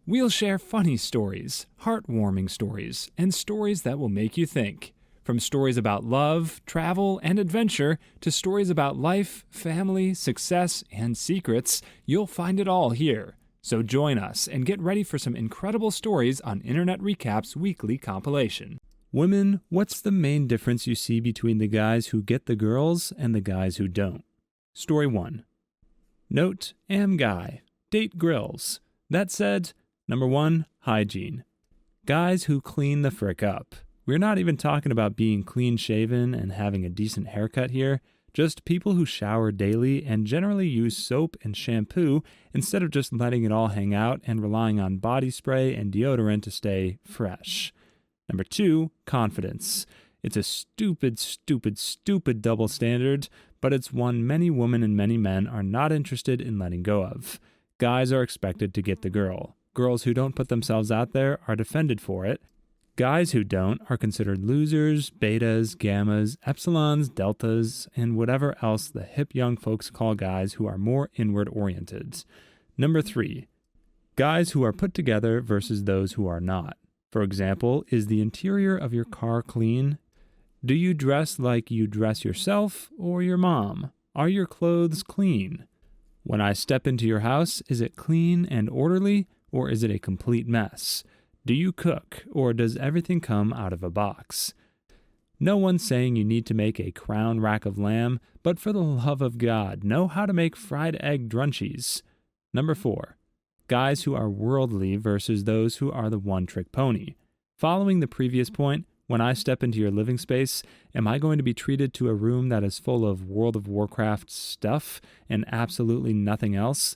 We'll share funny stories, heartwarming stories, and stories that will make you think. From stories about love, travel, and adventure to stories about life, family, success, and secrets, you'll find it all here. So join us and get ready for some incredible stories on Internet Recap's weekly compilation. Women, what's the main difference you see between the guys who get the girls and the guys who don't? Story 1. Note, am guy. Date grills. That said, number 1, hygiene. Guys who clean the frick up. We're not even talking about being clean-shaven and having a decent haircut here, just people who shower daily and generally use soap and shampoo instead of just letting it all hang out and relying on body spray and deodorant to stay fresh. Number 2, confidence. It's a stupid double standard, but it's one many women and many men are not interested in letting go of. Guys are expected to get the girl. Girls who don't put themselves out there are defended for it. Guys who don't are considered losers, betas, gammas, epsilons, deltas, and whatever else the hip young folks call guys who are more inward-oriented. Number 3, guys who are put together versus those who are not. For example, is the interior of your car clean? Do you dress like you dress yourself or your mom? Are your clothes clean? When I step into your house, is it clean and orderly, or is it a complete mess? Do you cook, or does everything come out of a box? No one's saying you need to make a crown rack of lamb, but for the love of God, know how to make fried egg drunchies. Number 4, guys who are worldly versus those who are the one-trick pony. Following the previous point, when I step into your living space, am I going to be treated to a room that is full of World of Warcraft stuff and absolutely nothing else?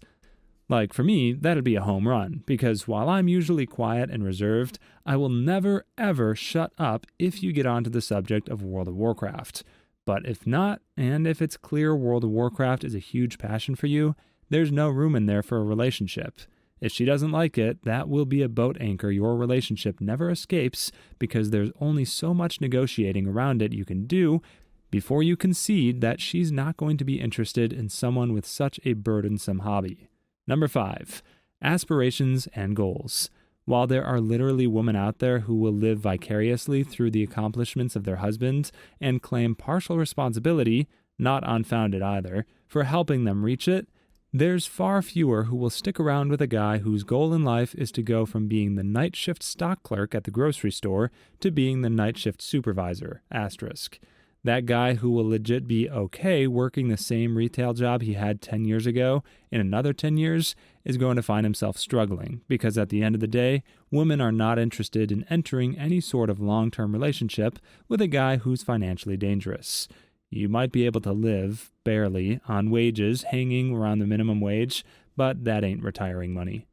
Like, for me, that'd be a home run, because while I'm usually quiet and reserved, I will never, ever shut up if you get onto the subject of World of Warcraft. But if not, and if it's clear World of Warcraft is a huge passion for you, there's no room in there for a relationship. If she doesn't like it, that will be a boat anchor your relationship never escapes, because there's only so much negotiating around it you can do before you concede that she's not going to be interested in someone with such a burdensome hobby. Number 5, aspirations and goals. While there are literally women out there who will live vicariously through the accomplishments of their husbands and claim partial responsibility, not unfounded either, for helping them reach it, there's far fewer who will stick around with a guy whose goal in life is to go from being the night shift stock clerk at the grocery store to being the night shift supervisor, asterisk. That guy who will legit be okay working the same retail job he had 10 years ago in another 10 years is going to find himself struggling, because at the end of the day, women are not interested in entering any sort of long-term relationship with a guy who's financially dangerous. You might be able to live, barely, on wages hanging around the minimum wage, but that ain't retiring money.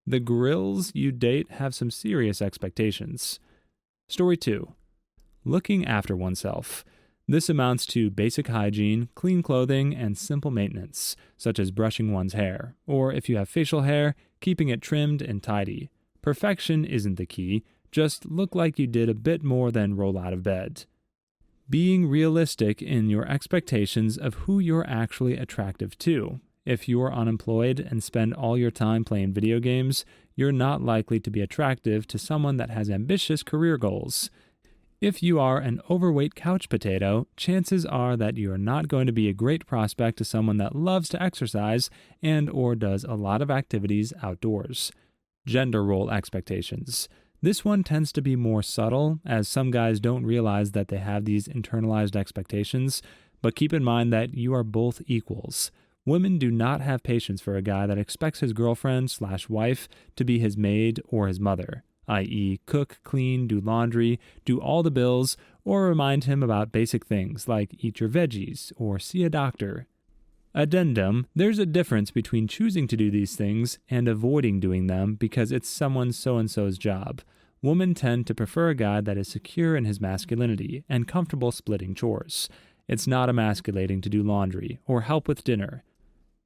The grills you date have some serious expectations. Story 2. Looking after oneself. This amounts to basic hygiene, clean clothing, and simple maintenance, such as brushing one's hair, or if you have facial hair, keeping it trimmed and tidy. Perfection isn't the key, just look like you did a bit more than roll out of bed. Being realistic in your expectations of who you're actually attractive to. If you're unemployed and spend all your time playing video games, you're not likely to be attractive to someone that has ambitious career goals. If you are an overweight couch potato, chances are that you are not going to be a great prospect to someone that loves to exercise and or does a lot of activities outdoors. Gender role expectations. This one tends to be more subtle, as some guys don't realize that they have these internalized expectations, but keep in mind that you are both equals. Women do not have patience for a guy that expects his girlfriend/wife to be his maid or his mother, i.e. cook, clean, do laundry, do all the bills, or remind him about basic things like eat your veggies or see a doctor. Addendum, there's a difference between choosing to do these things and avoiding doing them because it's someone so-and-so's job. Women tend to prefer a guy that is secure in his masculinity and comfortable splitting chores. It's not emasculating to do laundry or help with dinner,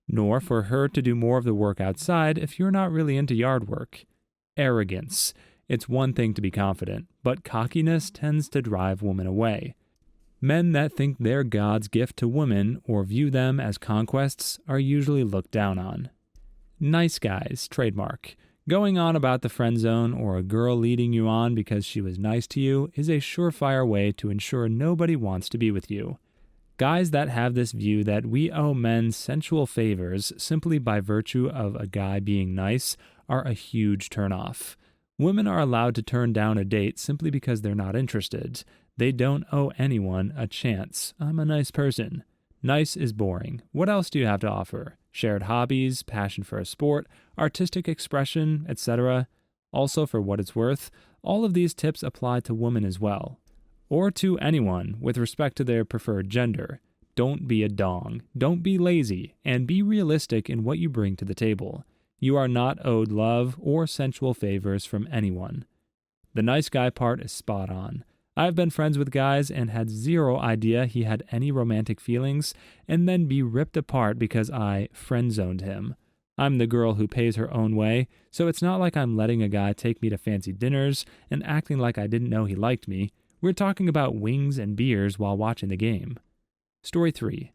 nor for her to do more of the work outside if you're not really into yard work. Arrogance. It's one thing to be confident, but cockiness tends to drive women away. Men that think they're God's gift to women or view them as conquests are usually looked down on. Nice guys, trademark. Going on about the friend zone or a girl leading you on because she was nice to you is a surefire way to ensure nobody wants to be with you. Guys that have this view that we owe men sensual favors simply by virtue of a guy being nice are a huge turnoff. Women are allowed to turn down a date simply because they're not interested. They don't owe anyone a chance. I'm a nice person. Nice is boring. What else do you have to offer? Shared hobbies, passion for a sport, artistic expression, etc. Also, for what it's worth, all of these tips apply to women as well. Or to anyone with respect to their preferred gender. Don't be a dong. Don't be lazy. And be realistic in what you bring to the table. You are not owed love or sensual favors from anyone. The nice guy part is spot on. I've been friends with guys and had zero idea he had any romantic feelings, and then be ripped apart because I friend-zoned him. I'm the girl who pays her own way, so it's not like I'm letting a guy take me to fancy dinners and acting like I didn't know he liked me. We're talking about wings and beers while watching the game. Story 3.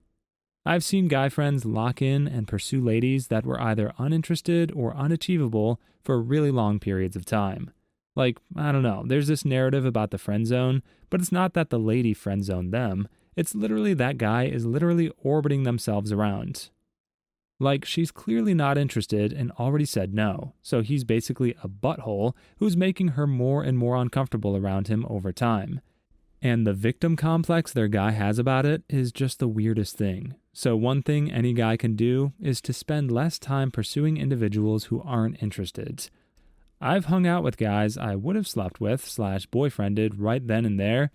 I've seen guy friends lock in and pursue ladies that were either uninterested or unachievable for really long periods of time. Like, I don't know, there's this narrative about the friend zone, but it's not that the lady friend zoned them. It's literally that guy is literally orbiting themselves around. Like, she's clearly not interested and already said no, so he's basically a butthole who's making her more and more uncomfortable around him over time. And the victim complex their guy has about it is just the weirdest thing. So one thing any guy can do is to spend less time pursuing individuals who aren't interested. I've hung out with guys I would have slept with / boyfriended right then and there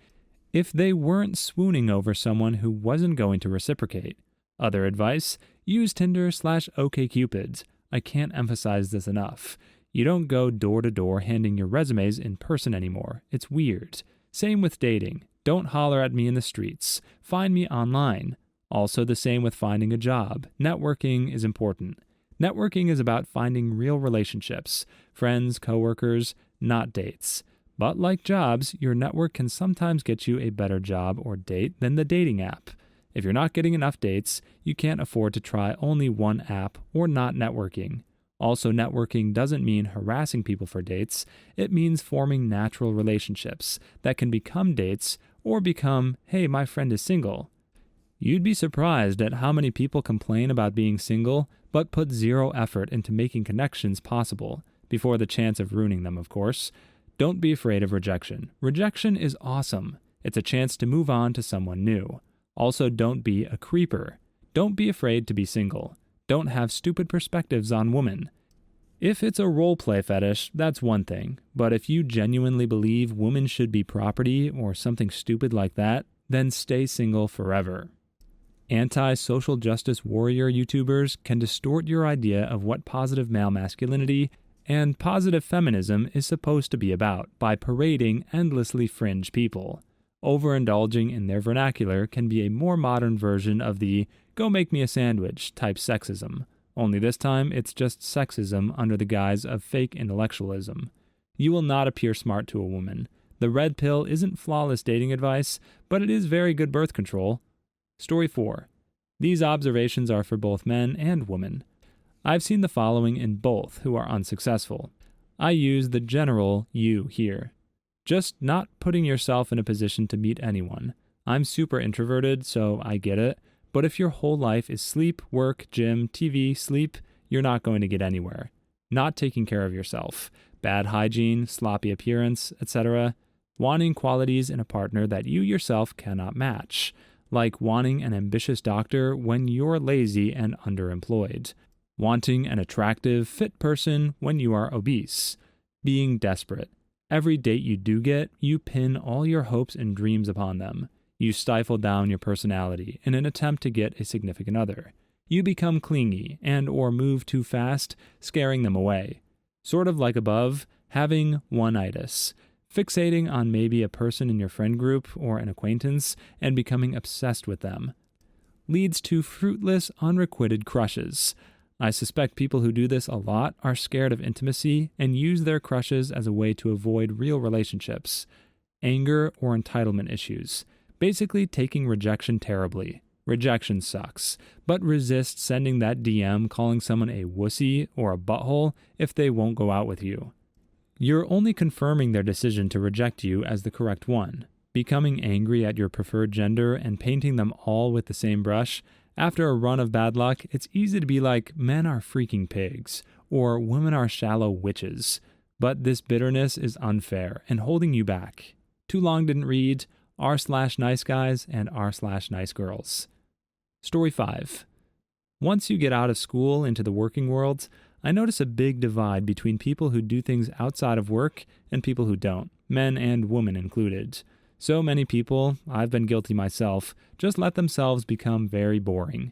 if they weren't swooning over someone who wasn't going to reciprocate. Other advice, use Tinder / OkCupid. I can't emphasize this enough. You don't go door to door handing your resumes in person anymore. It's weird. Same with dating. Don't holler at me in the streets. Find me online. Also the same with finding a job. Networking is important. Networking is about finding real relationships, friends, coworkers, not dates. But like jobs, your network can sometimes get you a better job or date than the dating app. If you're not getting enough dates, you can't afford to try only one app or not networking. Also, networking doesn't mean harassing people for dates. It means forming natural relationships that can become dates or become, hey, my friend is single. You'd be surprised at how many people complain about being single, but put zero effort into making connections possible, before the chance of ruining them, of course. Don't be afraid of rejection. Rejection is awesome. It's a chance to move on to someone new. Also, don't be a creeper. Don't be afraid to be single. Don't have stupid perspectives on women. If it's a role play fetish, that's one thing, but if you genuinely believe women should be property or something stupid like that, then stay single forever. Anti-social justice warrior YouTubers can distort your idea of what positive male masculinity and positive feminism is supposed to be about by parading endlessly fringe people. Overindulging in their vernacular can be a more modern version of the "go make me a sandwich" type sexism, only this time it's just sexism under the guise of fake intellectualism. You will not appear smart to a woman. The red pill isn't flawless dating advice, but it is very good birth control. Story 4. These observations are for both men and women. I've seen the following in both who are unsuccessful. I use the general you here. Just not putting yourself in a position to meet anyone. I'm super introverted, so I get it, but if your whole life is sleep, work, gym, TV, sleep, you're not going to get anywhere. Not taking care of yourself. Bad hygiene, sloppy appearance, etc. Wanting qualities in a partner that you yourself cannot match. Like wanting an ambitious doctor when you're lazy and underemployed. Wanting an attractive, fit person when you are obese. Being desperate. Every date you do get, you pin all your hopes and dreams upon them. You stifle down your personality in an attempt to get a significant other. You become clingy and or move too fast, scaring them away. Sort of like above, having one-itis. Fixating on maybe a person in your friend group or an acquaintance and becoming obsessed with them. Leads to fruitless, unrequited crushes. I suspect people who do this a lot are scared of intimacy and use their crushes as a way to avoid real relationships. Anger or entitlement issues. Basically taking rejection terribly. Rejection sucks, but resist sending that DM calling someone a wussy or a butthole if they won't go out with you. You're only confirming their decision to reject you as the correct one. Becoming angry at your preferred gender and painting them all with the same brush, after a run of bad luck, it's easy to be like, men are freaking pigs, or women are shallow witches. But this bitterness is unfair and holding you back. Too long didn't read r/nice guys and r/nice girls. Story 5. Once you get out of school into the working world, I notice a big divide between people who do things outside of work and people who don't, men and women included. So many people, I've been guilty myself, just let themselves become very boring.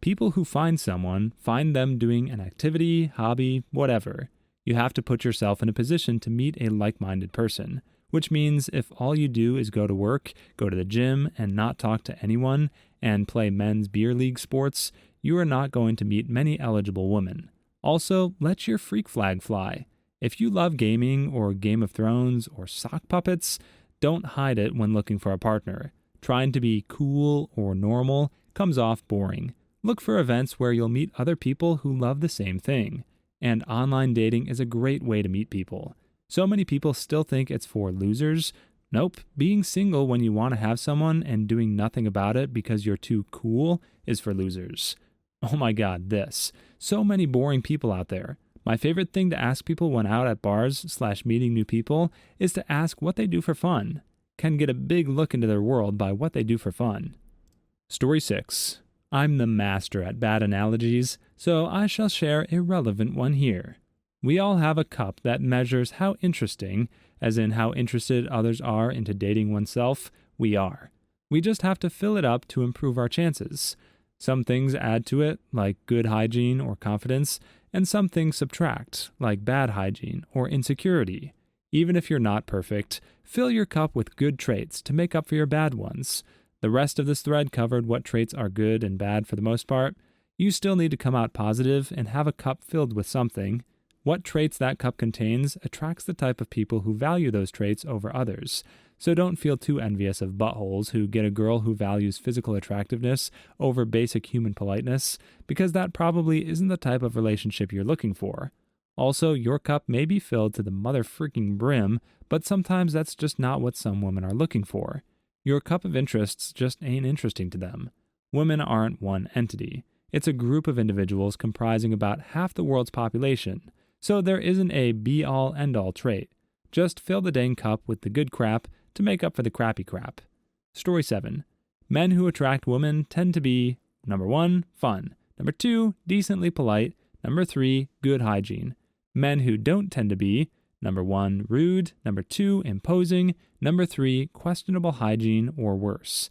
People who find someone, find them doing an activity, hobby, whatever. You have to put yourself in a position to meet a like-minded person, which means if all you do is go to work, go to the gym, and not talk to anyone, and play men's beer league sports, you are not going to meet many eligible women. Also, let your freak flag fly. If you love gaming or Game of Thrones or sock puppets, don't hide it when looking for a partner. Trying to be cool or normal comes off boring. Look for events where you'll meet other people who love the same thing. And online dating is a great way to meet people. So many people still think it's for losers. Nope, being single when you want to have someone and doing nothing about it because you're too cool is for losers. Oh my god, this. So many boring people out there. My favorite thing to ask people when out at bars/meeting new people is to ask what they do for fun. Can get a big look into their world by what they do for fun. Story 6. I'm the master at bad analogies, so I shall share a relevant one here. We all have a cup that measures how interesting, as in how interested others are into dating oneself, we are. We just have to fill it up to improve our chances. Some things add to it, like good hygiene or confidence, and some things subtract, like bad hygiene or insecurity. Even if you're not perfect, fill your cup with good traits to make up for your bad ones. The rest of this thread covered what traits are good and bad for the most part. You still need to come out positive and have a cup filled with something. What traits that cup contains attracts the type of people who value those traits over others. So don't feel too envious of buttholes who get a girl who values physical attractiveness over basic human politeness, because that probably isn't the type of relationship you're looking for. Also, your cup may be filled to the mother-freaking brim, but sometimes that's just not what some women are looking for. Your cup of interests just ain't interesting to them. Women aren't one entity. It's a group of individuals comprising about half the world's population, so there isn't a be-all, end-all trait. Just fill the dang cup with the good crap to make up for the crappy crap. Story 7. Men who attract women tend to be, number 1, fun. Number 2, decently polite. Number 3, good hygiene. Men who don't tend to be, number 1, rude. Number 2, imposing. Number 3, questionable hygiene or worse.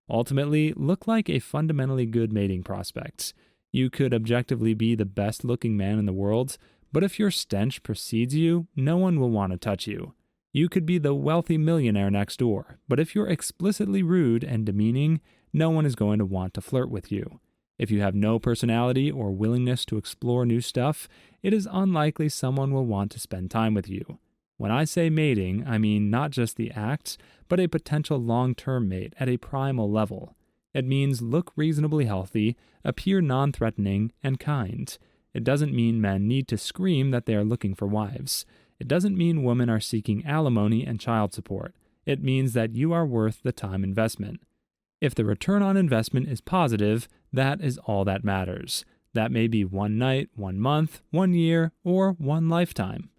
Ultimately, look like a fundamentally good mating prospect. You could objectively be the best-looking man in the world, but if your stench precedes you, no one will want to touch you. You could be the wealthy millionaire next door, but if you're explicitly rude and demeaning, no one is going to want to flirt with you. If you have no personality or willingness to explore new stuff, it is unlikely someone will want to spend time with you. When I say mating, I mean not just the act, but a potential long-term mate at a primal level. It means look reasonably healthy, appear non-threatening, and kind. It doesn't mean men need to scream that they are looking for wives. It doesn't mean women are seeking alimony and child support. It means that you are worth the time investment. If the return on investment is positive, that is all that matters. That may be 1 night, 1 month, 1 year, or 1 lifetime.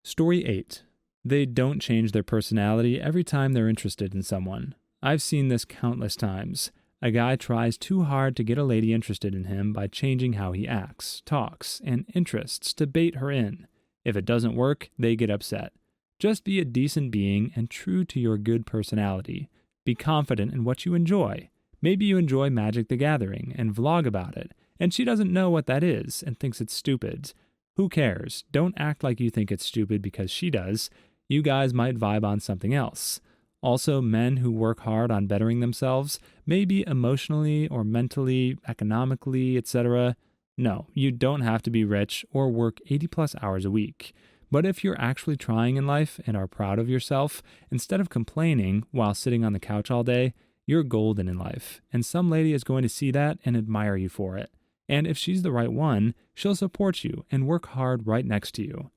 Story 8. They don't change their personality every time they're interested in someone. I've seen this countless times. A guy tries too hard to get a lady interested in him by changing how he acts, talks, and interests to bait her in. If it doesn't work, they get upset. Just be a decent being and true to your good personality. Be confident in what you enjoy. Maybe you enjoy Magic the Gathering and vlog about it, and she doesn't know what that is and thinks it's stupid. Who cares? Don't act like you think it's stupid because she does. You guys might vibe on something else. Also, men who work hard on bettering themselves, maybe emotionally or mentally, economically, etc. No, you don't have to be rich or work 80+ hours a week. But if you're actually trying in life and are proud of yourself, instead of complaining while sitting on the couch all day, You're golden in life, and some lady is going to see that and admire you for it. And if she's the right one, she'll support you and work hard right next to you.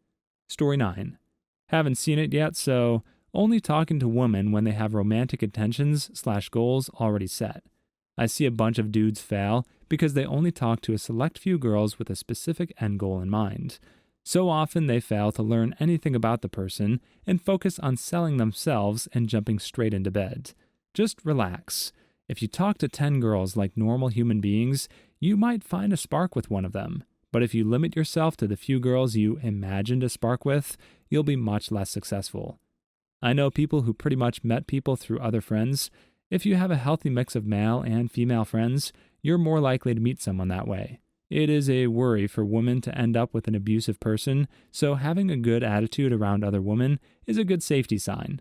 Story 9. Haven't seen it yet, so only talking to women when they have romantic intentions/goals already set. I see a bunch of dudes fail because they only talk to a select few girls with a specific end goal in mind. So often they fail to learn anything about the person and focus on selling themselves and jumping straight into bed. Just relax. If you talk to 10 girls like normal human beings, you might find a spark with one of them. But if you limit yourself to the few girls you imagined a spark with, you'll be much less successful. I know people who pretty much met people through other friends. If you have a healthy mix of male and female friends, you're more likely to meet someone that way. It is a worry for women to end up with an abusive person, so having a good attitude around other women is a good safety sign.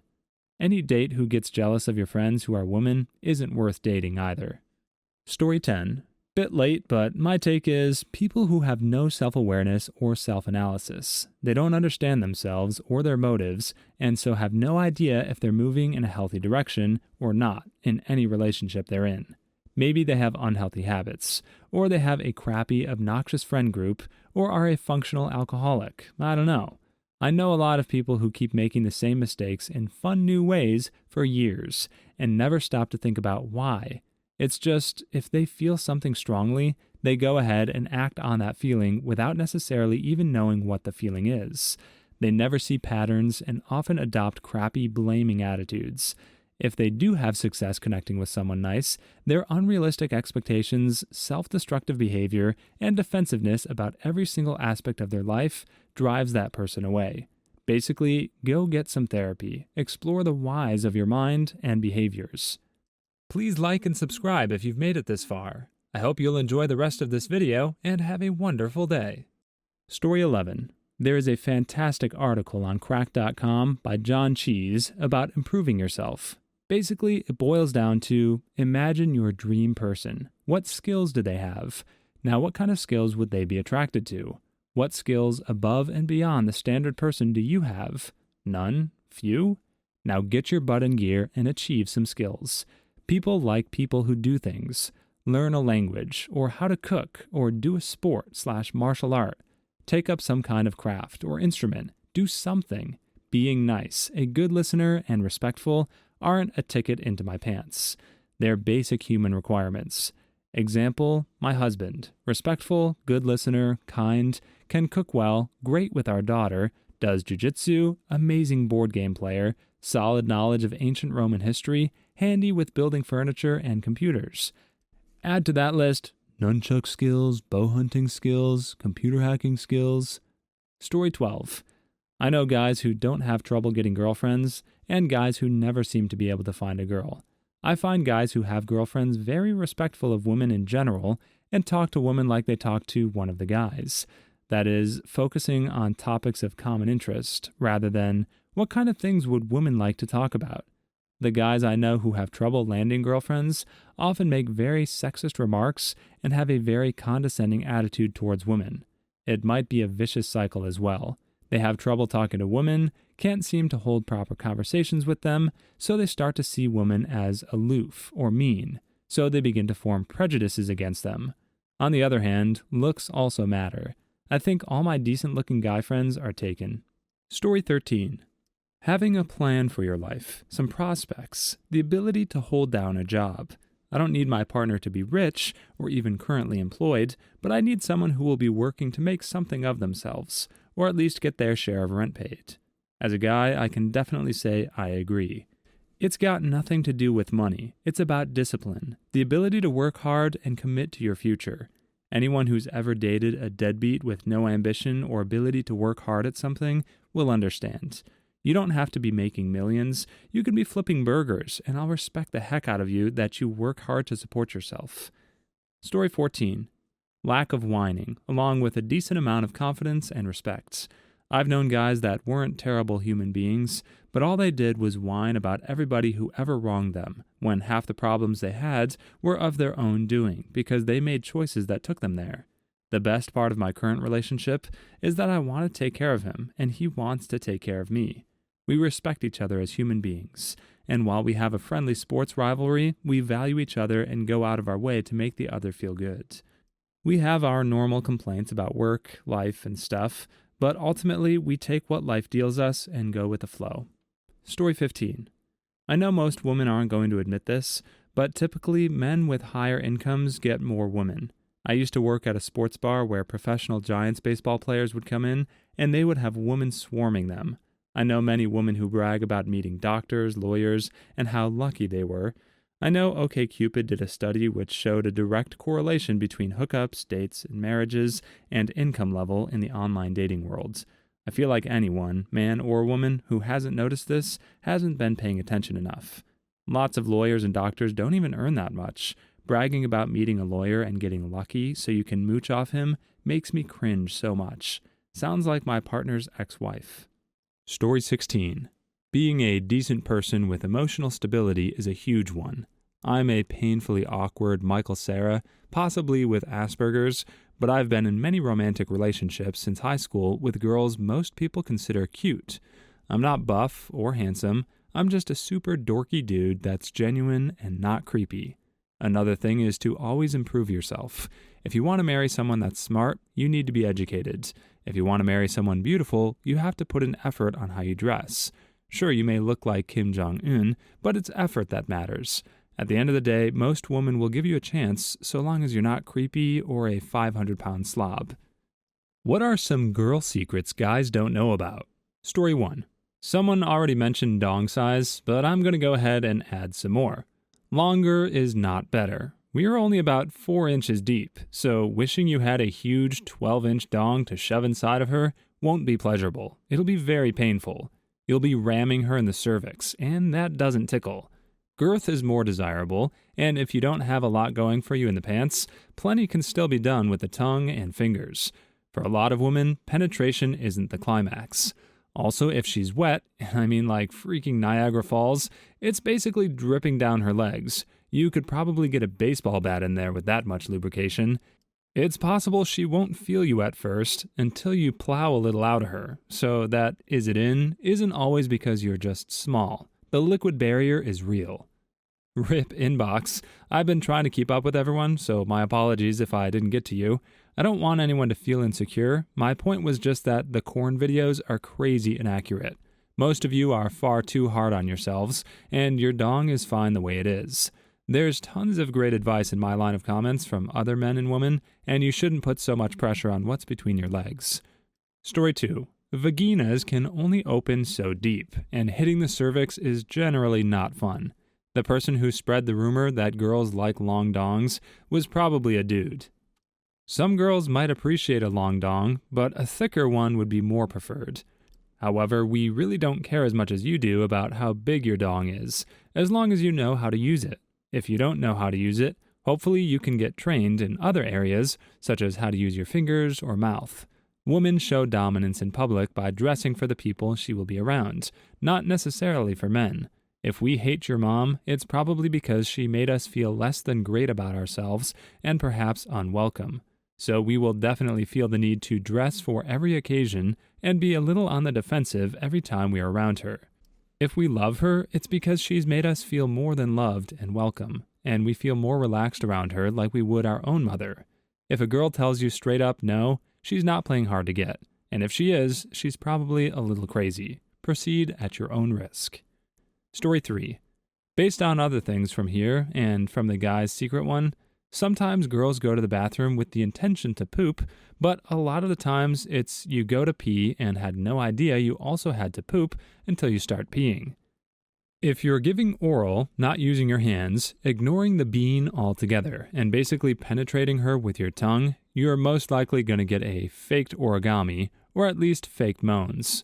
Any date who gets jealous of your friends who are women isn't worth dating either. Story 10. Bit late, but my take is people who have no self-awareness or self-analysis. They don't understand themselves or their motives, and so have no idea if they're moving in a healthy direction or not in any relationship they're in. Maybe they have unhealthy habits, or they have a crappy, obnoxious friend group, or are a functional alcoholic. I don't know. I know a lot of people who keep making the same mistakes in fun new ways for years and never stop to think about why. It's just, if they feel something strongly, they go ahead and act on that feeling without necessarily even knowing what the feeling is. They never see patterns and often adopt crappy, blaming attitudes. If they do have success connecting with someone nice, their unrealistic expectations, self-destructive behavior, and defensiveness about every single aspect of their life drives that person away. Basically, go get some therapy. Explore the whys of your mind and behaviors. Please like and subscribe if you've made it this far. I hope you'll enjoy the rest of this video and have a wonderful day. Story 11. There is a fantastic article on crack.com by John Cheese about improving yourself. Basically, it boils down to imagine your dream person. What skills do they have? Now, what kind of skills would they be attracted to? What skills above and beyond the standard person do you have? None? Few? Now get your butt in gear and achieve some skills. People like people who do things. Learn a language, or how to cook, or do a sport/martial art. Take up some kind of craft or instrument. Do something. Being nice, a good listener, and respectful aren't a ticket into my pants. They're basic human requirements. Example, my husband. Respectful, good listener, kind, can cook well, great with our daughter, does jujitsu, amazing board game player, solid knowledge of ancient Roman history, handy with building furniture and computers. Add to that list nunchuck skills, bow hunting skills, computer hacking skills. Story 12. I know guys who don't have trouble getting girlfriends and guys who never seem to be able to find a girl. I find guys who have girlfriends very respectful of women in general and talk to women like they talk to one of the guys. That is, focusing on topics of common interest rather than what kind of things would women like to talk about. The guys I know who have trouble landing girlfriends often make very sexist remarks and have a very condescending attitude towards women. It might be a vicious cycle as well. They have trouble talking to women, can't seem to hold proper conversations with them, so they start to see women as aloof or mean, so they begin to form prejudices against them. On the other hand, looks also matter. I think all my decent-looking guy friends are taken. Story 13. Having a plan for your life, some prospects, the ability to hold down a job. I don't need my partner to be rich or even currently employed, but I need someone who will be working to make something of themselves, or at least get their share of rent paid. As a guy, I can definitely say I agree. It's got nothing to do with money. It's about discipline, the ability to work hard and commit to your future. Anyone who's ever dated a deadbeat with no ambition or ability to work hard at something will understand. You don't have to be making millions. You can be flipping burgers, and I'll respect the heck out of you that you work hard to support yourself. Story 14. Lack of whining, along with a decent amount of confidence and respect. I've known guys that weren't terrible human beings, but all they did was whine about everybody who ever wronged them, when half the problems they had were of their own doing, because they made choices that took them there. The best part of my current relationship is that I want to take care of him, and he wants to take care of me. We respect each other as human beings, and while we have a friendly sports rivalry, we value each other and go out of our way to make the other feel good. We have our normal complaints about work, life, and stuff, but ultimately we take what life deals us and go with the flow. Story 15. I know most women aren't going to admit this, but typically men with higher incomes get more women. I used to work at a sports bar where professional Giants baseball players would come in, and they would have women swarming them. I know many women who brag about meeting doctors, lawyers, and how lucky they were. I know OkCupid did a study which showed a direct correlation between hookups, dates, and marriages, and income level in the online dating worlds. I feel like anyone, man or woman, who hasn't noticed this hasn't been paying attention enough. Lots of lawyers and doctors don't even earn that much. Bragging about meeting a lawyer and getting lucky so you can mooch off him makes me cringe so much. Sounds like my partner's ex-wife. Story 16. Being a decent person with emotional stability is a huge one. I'm a painfully awkward Michael Cera, possibly with Asperger's, but I've been in many romantic relationships since high school with girls most people consider cute. I'm not buff or handsome, I'm just a super dorky dude that's genuine and not creepy. Another thing is to always improve yourself. If you want to marry someone that's smart, you need to be educated. If you want to marry someone beautiful, you have to put an effort on how you dress. Sure, you may look like Kim Jong-un, but it's effort that matters. At the end of the day, most women will give you a chance so long as you're not creepy or a 500-pound slob. What are some girl secrets guys don't know about? Story 1. Someone already mentioned dong size, but I'm going to go ahead and add some more. Longer is not better. We are only about 4 inches deep, so wishing you had a huge 12-inch dong to shove inside of her won't be pleasurable. It'll be very painful. You'll be ramming her in the cervix, and that doesn't tickle. Girth is more desirable, and if you don't have a lot going for you in the pants, plenty can still be done with the tongue and fingers. For a lot of women, penetration isn't the climax. Also, if she's wet, and I mean like freaking Niagara Falls, it's basically dripping down her legs. You could probably get a baseball bat in there with that much lubrication. It's possible she won't feel you at first until you plow a little out of her, so that is it in isn't always because you're just small. The liquid barrier is real. RIP inbox. I've been trying to keep up with everyone, so my apologies if I didn't get to you. I don't want anyone to feel insecure. My point was just that the corn videos are crazy inaccurate. Most of you are far too hard on yourselves, and your dong is fine the way it is. There's tons of great advice in my line of comments from other men and women, and you shouldn't put so much pressure on what's between your legs. Story 2. Vaginas can only open so deep, and hitting the cervix is generally not fun. The person who spread the rumor that girls like long dongs was probably a dude. Some girls might appreciate a long dong, but a thicker one would be more preferred. However, we really don't care as much as you do about how big your dong is, as long as you know how to use it. If you don't know how to use it, hopefully you can get trained in other areas, such as how to use your fingers or mouth. Women show dominance in public by dressing for the people she will be around, not necessarily for men. If we hate your mom, it's probably because she made us feel less than great about ourselves and perhaps unwelcome. So we will definitely feel the need to dress for every occasion and be a little on the defensive every time we are around her. If we love her, it's because she's made us feel more than loved and welcome, and we feel more relaxed around her like we would our own mother. If a girl tells you straight up no, she's not playing hard to get, and if she is, she's probably a little crazy. Proceed at your own risk. Story 3. Based on other things from here, and from the guy's secret one, sometimes girls go to the bathroom with the intention to poop, but a lot of the times it's you go to pee and had no idea you also had to poop until you start peeing. If you're giving oral, not using your hands, ignoring the bean altogether, and basically penetrating her with your tongue, you're most likely going to get a faked origami, or at least faked moans.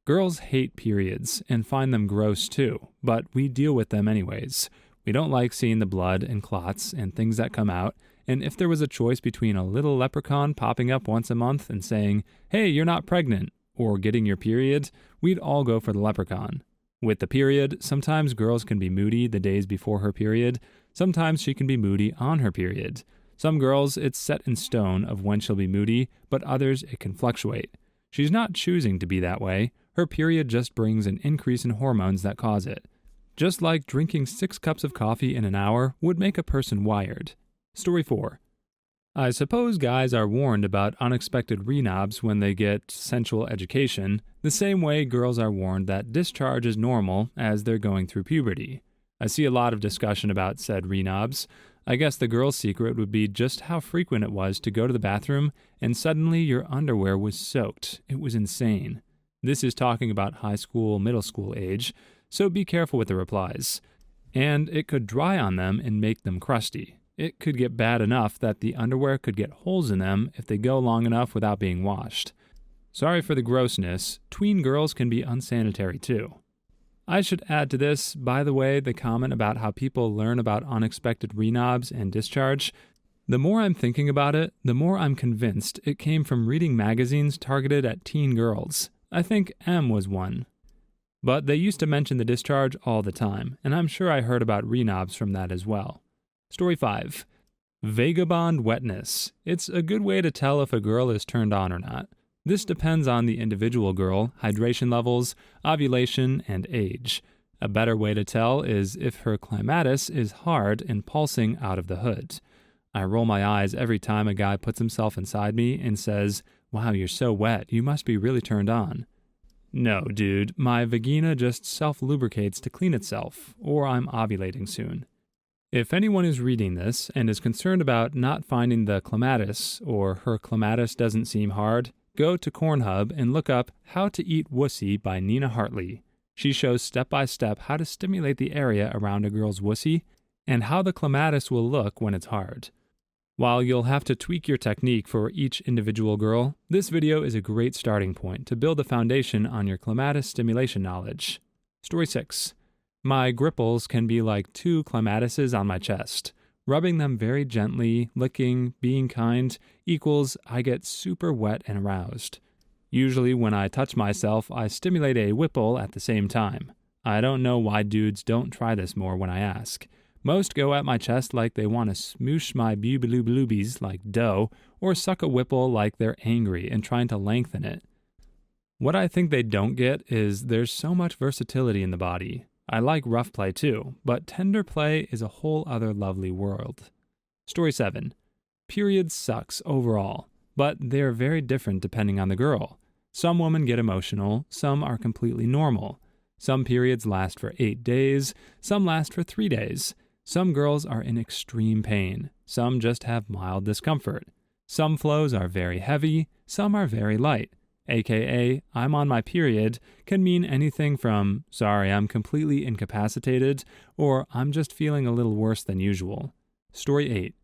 Girls hate periods and find them gross too, but we deal with them anyways. We don't like seeing the blood and clots and things that come out, and if there was a choice between a little leprechaun popping up once a month and saying, "Hey, you're not pregnant," or getting your period, we'd all go for the leprechaun. With the period, sometimes girls can be moody the days before her period, sometimes she can be moody on her period. Some girls, it's set in stone of when she'll be moody, but others it can fluctuate. She's not choosing to be that way, her period just brings an increase in hormones that cause it. just like drinking 6 cups of coffee in an hour would make a person wired. Story 4. I suppose guys are warned about unexpected renobs when they get sensual education, the same way girls are warned that discharge is normal as they're going through puberty. I see a lot of discussion about said renobs. I guess the girl's secret would be just how frequent it was to go to the bathroom and suddenly your underwear was soaked. It was insane. This is talking about high school, middle school age, so be careful with the replies. And it could dry on them and make them crusty. It could get bad enough that the underwear could get holes in them if they go long enough without being washed. Sorry for the grossness, tween girls can be unsanitary too. I should add to this, by the way, the comment about how people learn about unexpected renobs and discharge. The more I'm thinking about it, the more I'm convinced it came from reading magazines targeted at teen girls. I think M was one. But they used to mention the discharge all the time, and I'm sure I heard about renobs from that as well. Story 5. Vagabond wetness. It's a good way to tell if a girl is turned on or not. This depends on the individual girl, hydration levels, ovulation, and age. A better way to tell is if her clematis is hard and pulsing out of the hood. I roll my eyes every time a guy puts himself inside me and says, "Wow, you're so wet, you must be really turned on." No, dude, my vagina just self-lubricates to clean itself, or I'm ovulating soon. If anyone is reading this and is concerned about not finding the clematis or her clematis doesn't seem hard, go to Cornhub and look up How to Eat Wussy by Nina Hartley. She shows step-by-step how to stimulate the area around a girl's wussy and how the clematis will look when it's hard. While you'll have to tweak your technique for each individual girl, this video is a great starting point to build a foundation on your clematis stimulation knowledge. Story 6. My gripples can be like 2 clematises on my chest. Rubbing them very gently, licking, being kind, equals I get super wet and aroused. Usually when I touch myself, I stimulate a whipple at the same time. I don't know why dudes don't try this more when I ask. Most go at my chest like they want to smoosh my boobies like dough, or suck a whipple like they're angry and trying to lengthen it. What I think they don't get is there's so much versatility in the body. I like rough play too, but tender play is a whole other lovely world. Story 7. Periods sucks overall, but they're very different depending on the girl. Some women get emotional, some are completely normal. Some periods last for 8 days, some last for 3 days. Some girls are in extreme pain, some just have mild discomfort. Some flows are very heavy, some are very light. AKA, I'm on my period, can mean anything from, sorry, I'm completely incapacitated, or I'm just feeling a little worse than usual. Story 8.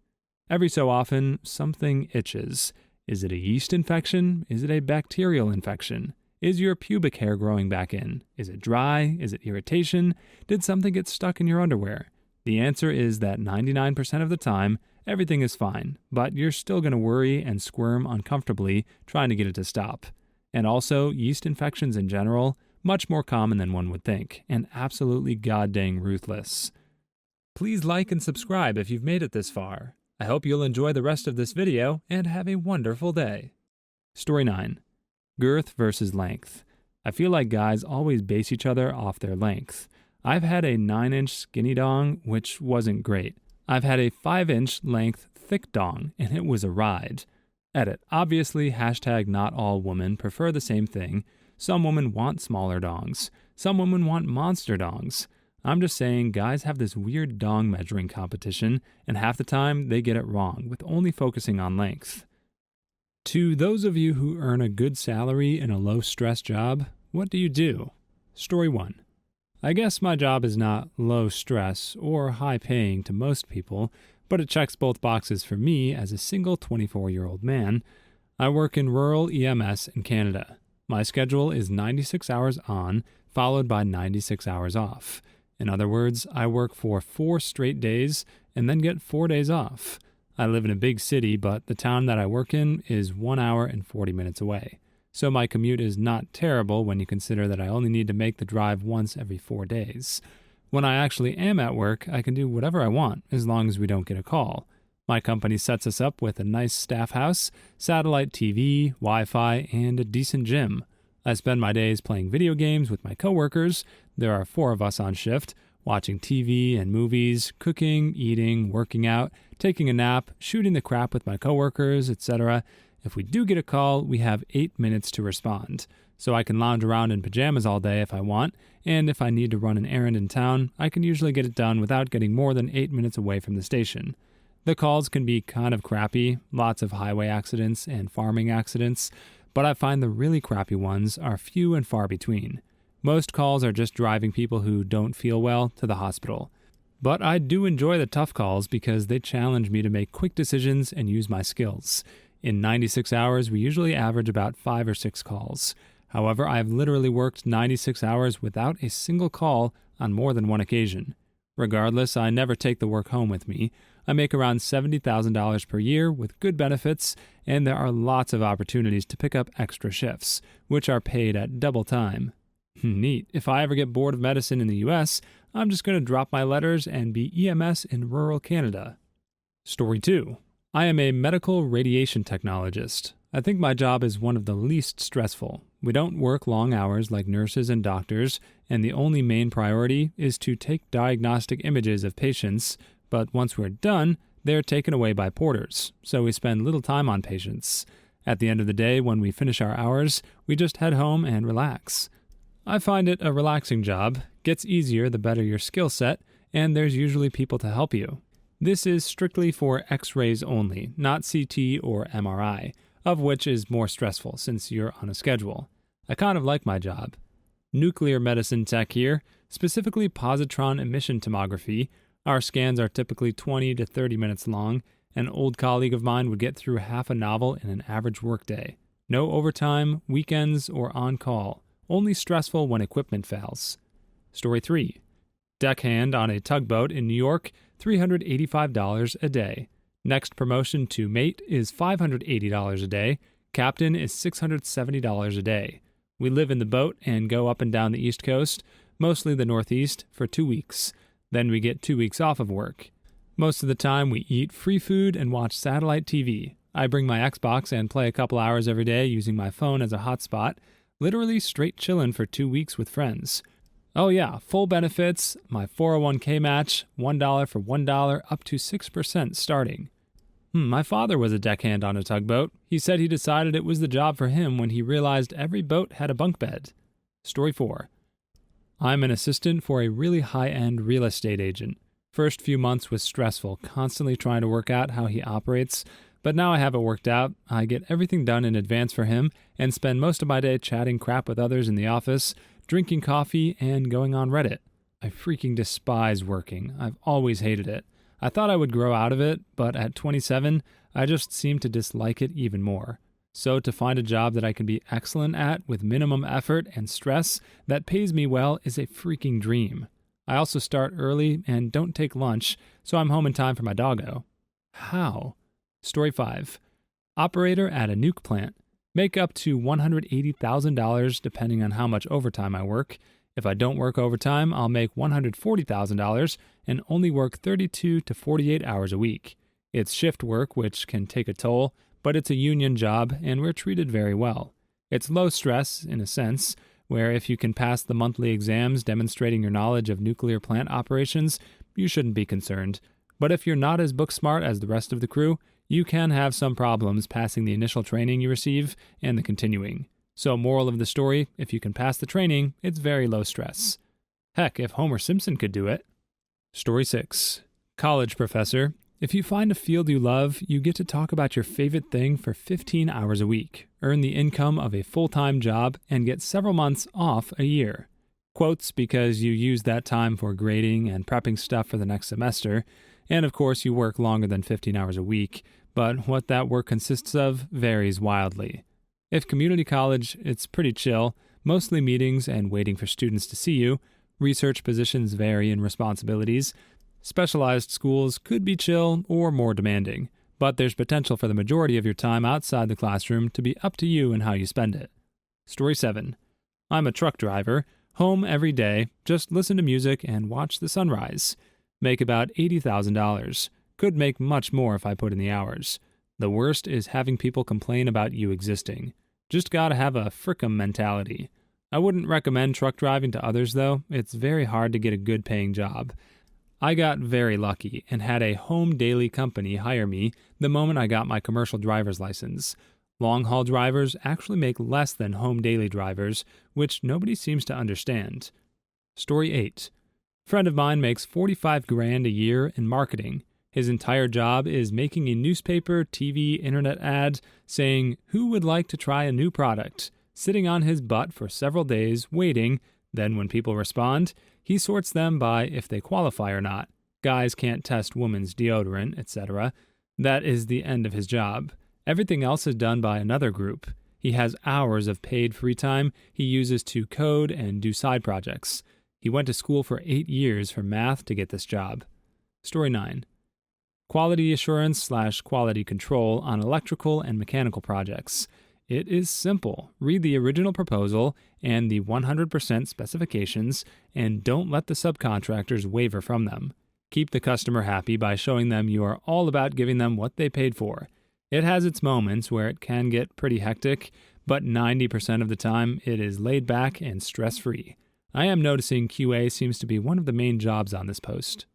Every so often, something itches. Is it a yeast infection? Is it a bacterial infection? Is your pubic hair growing back in? Is it dry? Is it irritation? Did something get stuck in your underwear? The answer is that 99% of the time, everything is fine, but you're still going to worry and squirm uncomfortably trying to get it to stop. And also, yeast infections in general, much more common than one would think, and absolutely goddamn ruthless. Please like and subscribe if you've made it this far. I hope you'll enjoy the rest of this video and have a wonderful day. Story 9. Girth versus length. I feel like guys always base each other off their length. I've had a 9-inch skinny dong, which wasn't great. I've had a 5-inch length thick dong, and it was a ride. Edit. Obviously, hashtag not all women prefer the same thing. Some women want smaller dongs. Some women want monster dongs. I'm just saying guys have this weird dong measuring competition, and half the time they get it wrong with only focusing on length. To those of you who earn a good salary in a low-stress job, what do you do? Story 1. I guess my job is not low-stress or high-paying to most people, but it checks both boxes for me as a single 24-year-old man. I work in rural EMS in Canada. My schedule is 96 hours on, followed by 96 hours off. In other words, I work for 4 straight days and then get 4 days off. I live in a big city, but the town that I work in is 1 hour and 40 minutes away. So my commute is not terrible when you consider that I only need to make the drive once every 4 days. When I actually am at work, I can do whatever I want, as long as we don't get a call. My company sets us up with a nice staff house, satellite TV, Wi-Fi, and a decent gym. I spend my days playing video games with my coworkers. There are 4 of us on shift, watching TV and movies, cooking, eating, working out, taking a nap, shooting the crap with my coworkers, etc. If we do get a call, we have 8 minutes to respond. So I can lounge around in pajamas all day if I want, and if I need to run an errand in town, I can usually get it done without getting more than 8 minutes away from the station. The calls can be kind of crappy, lots of highway accidents and farming accidents, but I find the really crappy ones are few and far between. Most calls are just driving people who don't feel well to the hospital. But I do enjoy the tough calls because they challenge me to make quick decisions and use my skills. In 96 hours, we usually average about 5 or 6 calls. However, I have literally worked 96 hours without a single call on more than one occasion. Regardless, I never take the work home with me. I make around $70,000 per year with good benefits, and there are lots of opportunities to pick up extra shifts, which are paid at double time. Neat. If I ever get bored of medicine in the US, I'm just going to drop my letters and be EMS in rural Canada. Story 2. I am a medical radiation technologist. I think my job is one of the least stressful. We don't work long hours like nurses and doctors, and the only main priority is to take diagnostic images of patients, but once we're done, they're taken away by porters, so we spend little time on patients. At the end of the day, when we finish our hours, we just head home and relax. I find it a relaxing job, gets easier the better your skill set, and there's usually people to help you. This is strictly for X-rays only, not CT or MRI, of which is more stressful since you're on a schedule. I kind of like my job. Nuclear medicine tech here, specifically positron emission tomography. Our scans are typically 20 to 30 minutes long. An old colleague of mine would get through half a novel in an average workday. No overtime, weekends, or on-call. Only stressful when equipment fails. Story 3. Deckhand on a tugboat in New York, $385 a day. Next promotion to mate is $580 a day. Captain is $670 a day. We live in the boat and go up and down the East Coast, mostly the Northeast, for 2 weeks. Then we get 2 weeks off of work. Most of the time we eat free food and watch satellite TV. I bring my Xbox and play a couple hours every day using my phone as a hotspot, literally straight chillin' for 2 weeks with friends. Oh yeah, full benefits, my 401k match, $1 for $1, up to 6% starting. My father was a deckhand on a tugboat. He said he decided it was the job for him when he realized every boat had a bunk bed. Story 4. I'm an assistant for a really high-end real estate agent. First few months was stressful, constantly trying to work out how he operates, but now I have it worked out. I get everything done in advance for him and spend most of my day chatting crap with others in the office, drinking coffee, and going on Reddit. I freaking despise working. I've always hated it. I thought I would grow out of it, but at 27, I just seem to dislike it even more. So to find a job that I can be excellent at with minimum effort and stress that pays me well is a freaking dream. I also start early and don't take lunch, so I'm home in time for my doggo. How? Story 5. Operator at a nuke plant. Make up to $180,000 depending on how much overtime I work. If I don't work overtime, I'll make $140,000 and only work 32 to 48 hours a week. It's shift work, which can take a toll, but it's a union job and we're treated very well. It's low stress, in a sense, where if you can pass the monthly exams demonstrating your knowledge of nuclear plant operations, you shouldn't be concerned. But if you're not as book smart as the rest of the crew, you can have some problems passing the initial training you receive and the continuing. So moral of the story, if you can pass the training, it's very low stress. Heck, if Homer Simpson could do it. Story 6. College professor. If you find a field you love, you get to talk about your favorite thing for 15 hours a week, earn the income of a full-time job, and get several months off a year. Quotes because you use that time for grading and prepping stuff for the next semester, and of course you work longer than 15 hours a week, but what that work consists of varies wildly. If community college, it's pretty chill, mostly meetings and waiting for students to see you. Research positions vary in responsibilities. Specialized schools could be chill or more demanding, but there's potential for the majority of your time outside the classroom to be up to you and how you spend it. Story 7. I'm a truck driver, home every day, just listen to music and watch the sunrise. Make about $80,000. Could make much more if I put in the hours. The worst is having people complain about you existing. Just gotta have a frickum mentality. I wouldn't recommend truck driving to others, though. It's very hard to get a good paying job. I got very lucky and had a home daily company hire me the moment I got my commercial driver's license. Long-haul drivers actually make less than home daily drivers, which nobody seems to understand. Story 8. Friend of mine makes $45,000 a year in marketing. His entire job is making a newspaper, TV, internet ad saying, "Who would like to try a new product?" Sitting on his butt for several days, waiting. Then when people respond, he sorts them by if they qualify or not. Guys can't test women's deodorant, etc. That is the end of his job. Everything else is done by another group. He has hours of paid free time he uses to code and do side projects. He went to school for 8 years for math to get this job. Story 9. Quality assurance/quality control on electrical and mechanical projects. It is simple. Read the original proposal and the 100% specifications, and don't let the subcontractors waver from them. Keep the customer happy by showing them you are all about giving them what they paid for. It has its moments where it can get pretty hectic, but 90% of the time it is laid back and stress-free. I am noticing QA seems to be one of the main jobs on this post.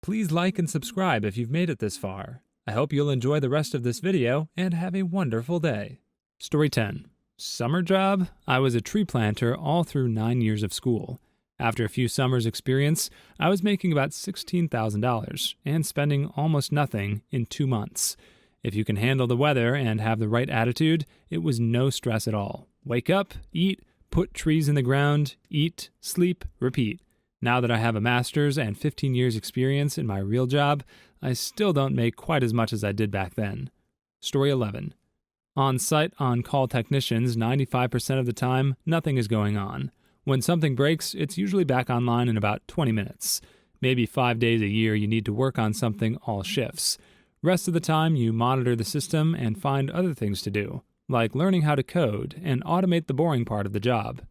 Please like and subscribe if you've made it this far. I hope you'll enjoy the rest of this video and have a wonderful day. Story 10. Summer job? I was a tree planter all through 9 years of school. After a few summers' experience, I was making about $16,000 and spending almost nothing in 2 months. If you can handle the weather and have the right attitude, it was no stress at all. Wake up, eat, put trees in the ground, eat, sleep, repeat. Now that I have a master's and 15 years experience in my real job, I still don't make quite as much as I did back then. Story 11. On-site, on-call technicians, 95% of the time, nothing is going on. When something breaks, it's usually back online in about 20 minutes. Maybe 5 days a year you need to work on something all shifts. Rest of the time, you monitor the system and find other things to do, like learning how to code and automate the boring part of the job.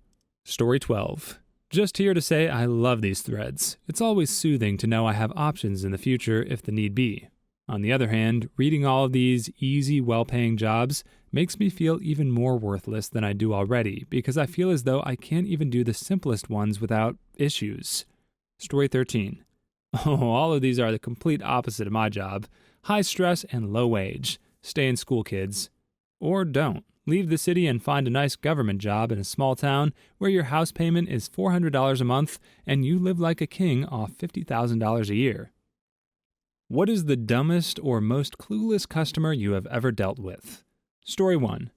Story 12. Just here to say I love these threads. It's always soothing to know I have options in the future if the need be. On the other hand, reading all of these easy, well-paying jobs makes me feel even more worthless than I do already, because I feel as though I can't even do the simplest ones without issues. Story 13. Oh, all of these are the complete opposite of my job. High stress and low wage. Stay in school, kids. Or don't. Leave the city and find a nice government job in a small town where your house payment is $400 a month and you live like a king off $50,000 a year. What is the dumbest or most clueless customer you have ever dealt with? Story 1.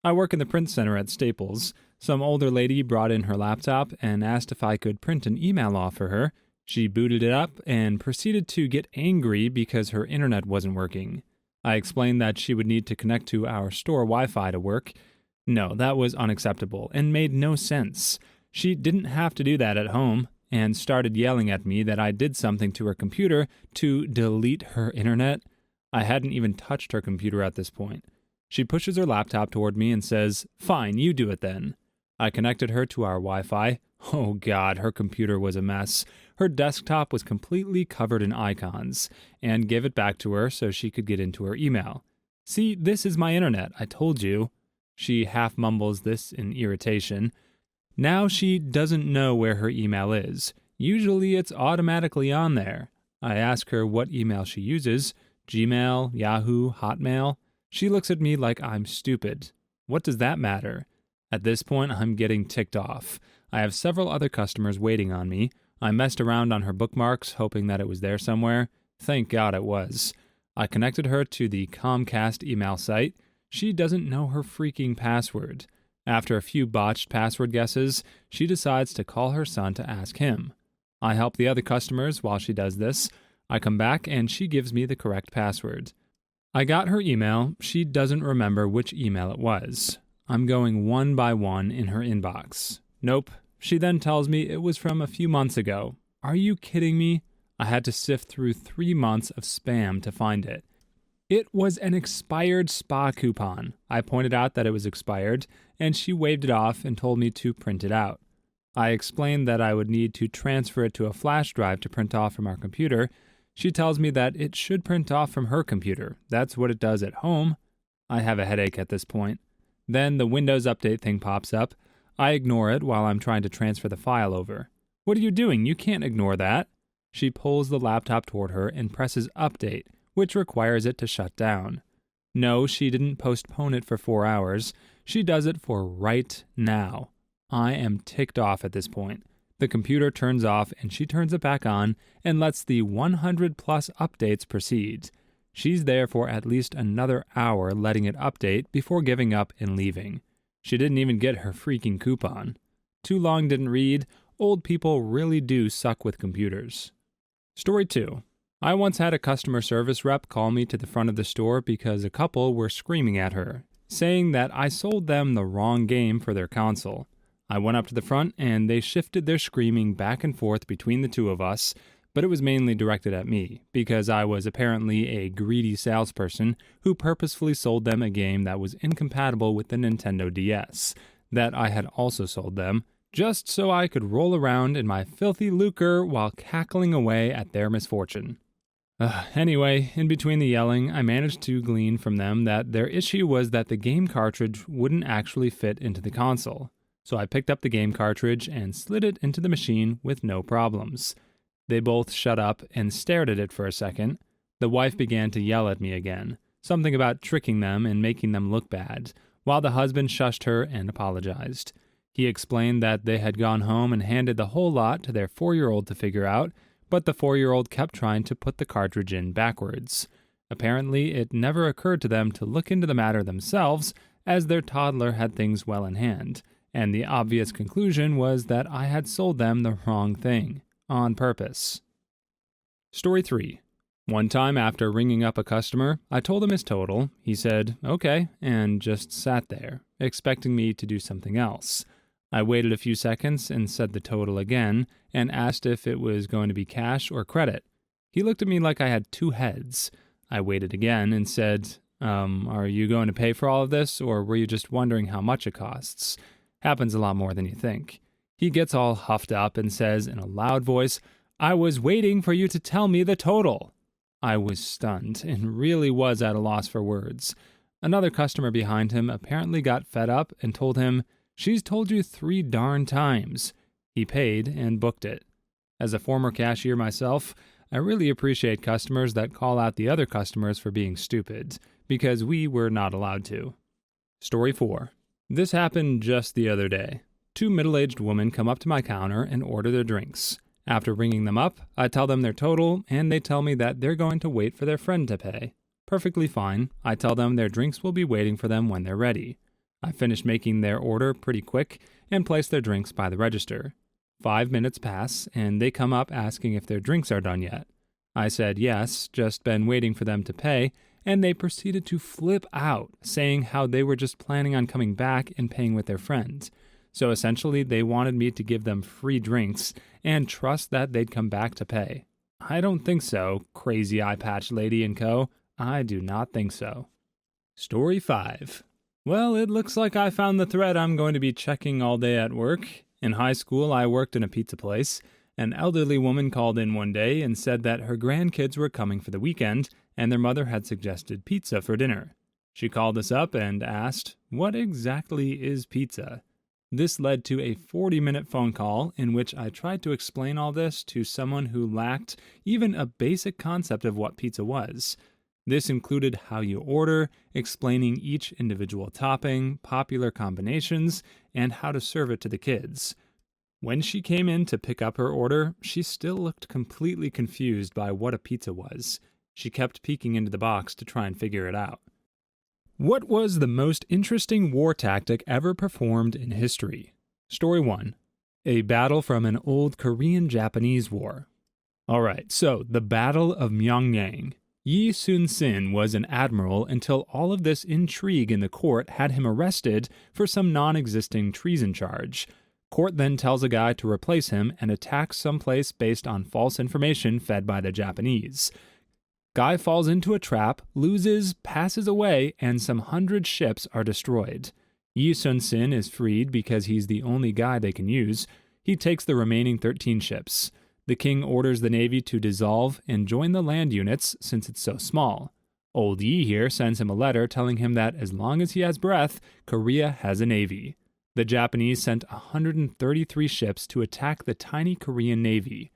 I work in the print center at Staples. Some older lady brought in her laptop and asked if I could print an email off for her. She booted it up and proceeded to get angry because her internet wasn't working. I explained that she would need to connect to our store Wi-Fi to work. No, that was unacceptable and made no sense. She didn't have to do that at home, and started yelling at me that I did something to her computer to delete her internet. I hadn't even touched her computer at this point. She pushes her laptop toward me and says, "Fine, you do it then." I connected her to our Wi-Fi. Oh God, her computer was a mess. Her desktop was completely covered in icons, and gave it back to her so she could get into her email. "See, this is my internet, I told you." She half mumbles this in irritation. Now she doesn't know where her email is. Usually it's automatically on there. I ask her what email she uses, Gmail, Yahoo, Hotmail. She looks at me like I'm stupid. What does that matter? At this point, I'm getting ticked off. I have several other customers waiting on me. I messed around on her bookmarks, hoping that it was there somewhere. Thank God it was. I connected her to the Comcast email site. She doesn't know her freaking password. After a few botched password guesses, she decides to call her son to ask him. I help the other customers while she does this. I come back and she gives me the correct password. I got her email. She doesn't remember which email it was. I'm going one by one in her inbox. Nope. She then tells me it was from a few months ago. Are you kidding me? I had to sift through 3 months of spam to find it. It was an expired spa coupon. I pointed out that it was expired, and she waved it off and told me to print it out. I explained that I would need to transfer it to a flash drive to print off from our computer. She tells me that it should print off from her computer. That's what it does at home. I have a headache at this point. Then the Windows Update thing pops up. I ignore it while I'm trying to transfer the file over. "What are you doing? You can't ignore that." She pulls the laptop toward her and presses update, which requires it to shut down. No, she didn't postpone it for 4 hours. She does it for right now. I am ticked off at this point. The computer turns off and she turns it back on and lets the 100 plus updates proceed. She's there for at least another hour letting it update before giving up and leaving. She didn't even get her freaking coupon. Too long didn't read. Old people really do suck with computers. Story 2. I once had a customer service rep call me to the front of the store because a couple were screaming at her, saying that I sold them the wrong game for their console. I went up to the front and they shifted their screaming back and forth between the two of us, but it was mainly directed at me because I was apparently a greedy salesperson who purposefully sold them a game that was incompatible with the Nintendo DS, that I had also sold them, just so I could roll around in my filthy lucre while cackling away at their misfortune. Anyway, in between the yelling, I managed to glean from them that their issue was that the game cartridge wouldn't actually fit into the console. So I picked up the game cartridge and slid it into the machine with no problems. They both shut up and stared at it for a second. The wife began to yell at me again, something about tricking them and making them look bad, while the husband shushed her and apologized. He explained that they had gone home and handed the whole lot to their 4-year-old to figure out, but the 4-year-old kept trying to put the cartridge in backwards. Apparently, it never occurred to them to look into the matter themselves, as their toddler had things well in hand, and the obvious conclusion was that I had sold them the wrong thing, on purpose. Story 3. One time after ringing up a customer, I told him his total. He said, "Okay," and just sat there, expecting me to do something else. I waited a few seconds and said the total again and asked if it was going to be cash or credit. He looked at me like I had 2 heads. I waited again and said, "Are you going to pay for all of this, or were you just wondering how much it costs? Happens a lot more than you think." He gets all huffed up and says in a loud voice, "I was waiting for you to tell me the total." I was stunned and really was at a loss for words. Another customer behind him apparently got fed up and told him, "She's told you 3 darn times." He paid and booked it. As a former cashier myself, I really appreciate customers that call out the other customers for being stupid, because we were not allowed to. Story 4. This happened just the other day. 2 middle-aged women come up to my counter and order their drinks. After ringing them up, I tell them their total, and they tell me that they're going to wait for their friend to pay. Perfectly fine. I tell them their drinks will be waiting for them when they're ready. I finish making their order pretty quick and place their drinks by the register. 5 minutes pass, and they come up asking if their drinks are done yet. I said yes, just been waiting for them to pay, and they proceeded to flip out, saying how they were just planning on coming back and paying with their friends. So essentially, they wanted me to give them free drinks and trust that they'd come back to pay. I don't think so, crazy eye patch lady and co. I do not think so. Story 5. Well, it looks like I found the thread I'm going to be checking all day at work. In high school, I worked in a pizza place. An elderly woman called in one day and said that her grandkids were coming for the weekend, and their mother had suggested pizza for dinner. She called us up and asked, "What exactly is pizza?" This led to a 40-minute phone call in which I tried to explain all this to someone who lacked even a basic concept of what pizza was. This included how you order, explaining each individual topping, popular combinations, and how to serve it to the kids. When she came in to pick up her order, she still looked completely confused by what a pizza was. She kept peeking into the box to try and figure it out. What was the most interesting war tactic ever performed in history? Story 1. A battle from an old Korean-Japanese war. Alright, so the Battle of Myeongnang. Yi Sun-sin was an admiral until all of this intrigue in the court had him arrested for some non-existing treason charge. Court then tells a guy to replace him and attacks someplace based on false information fed by the Japanese. Guy falls into a trap, loses, passes away, and some 100 ships are destroyed. Yi Sun-sin is freed because he's the only guy they can use. He takes the remaining 13 ships. The king orders the navy to dissolve and join the land units since it's so small. Old Yi here sends him a letter telling him that as long as he has breath, Korea has a navy. The Japanese sent 133 ships to attack the tiny Korean navy.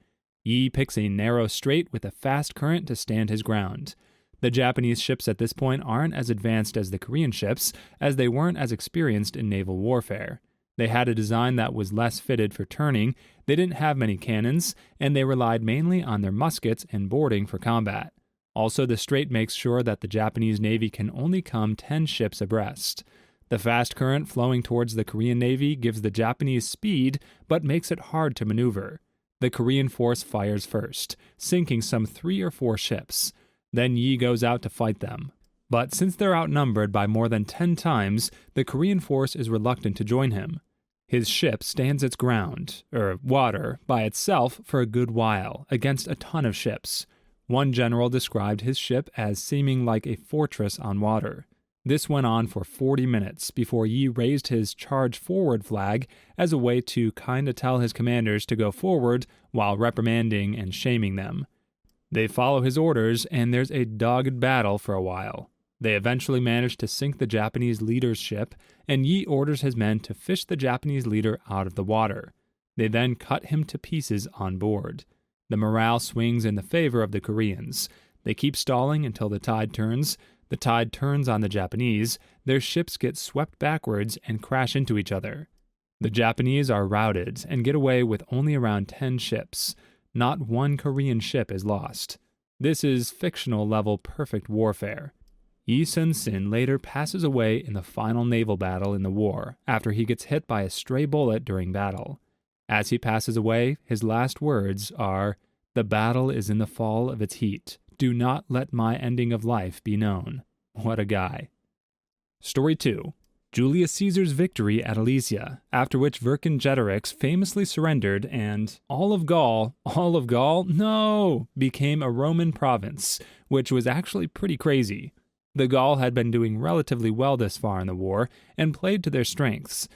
Yi picks a narrow strait with a fast current to stand his ground. The Japanese ships at this point aren't as advanced as the Korean ships, as they weren't as experienced in naval warfare. They had a design that was less fitted for turning, they didn't have many cannons, and they relied mainly on their muskets and boarding for combat. Also, the strait makes sure that the Japanese Navy can only come 10 ships abreast. The fast current flowing towards the Korean Navy gives the Japanese speed, but makes it hard to maneuver. The Korean force fires first, sinking some 3 or 4 ships. Then Yi goes out to fight them. But since they're outnumbered by more than 10 times, the Korean force is reluctant to join him. His ship stands its ground, water, by itself for a good while, against a ton of ships. One general described his ship as seeming like a fortress on water. This went on for 40 minutes before Yi raised his charge forward flag as a way to kinda tell his commanders to go forward while reprimanding and shaming them. They follow his orders, and there's a dogged battle for a while. They eventually manage to sink the Japanese leader's ship, and Yi orders his men to fish the Japanese leader out of the water. They then cut him to pieces on board. The morale swings in the favor of the Koreans. They keep stalling until the tide turns. The tide turns on the Japanese, their ships get swept backwards and crash into each other. The Japanese are routed and get away with only around 10 ships. Not one Korean ship is lost. This is fictional-level perfect warfare. Yi Sun-sin later passes away in the final naval battle in the war after he gets hit by a stray bullet during battle. As he passes away, his last words are, "The battle is in the fall of its heat. Do not let my ending of life be known." What a guy. Story 2. Julius Caesar's victory at Alesia, after which Vercingetorix famously surrendered and all of Gaul, no, became a Roman province, which was actually pretty crazy. The Gaul had been doing relatively well this far in the war and played to their strengths,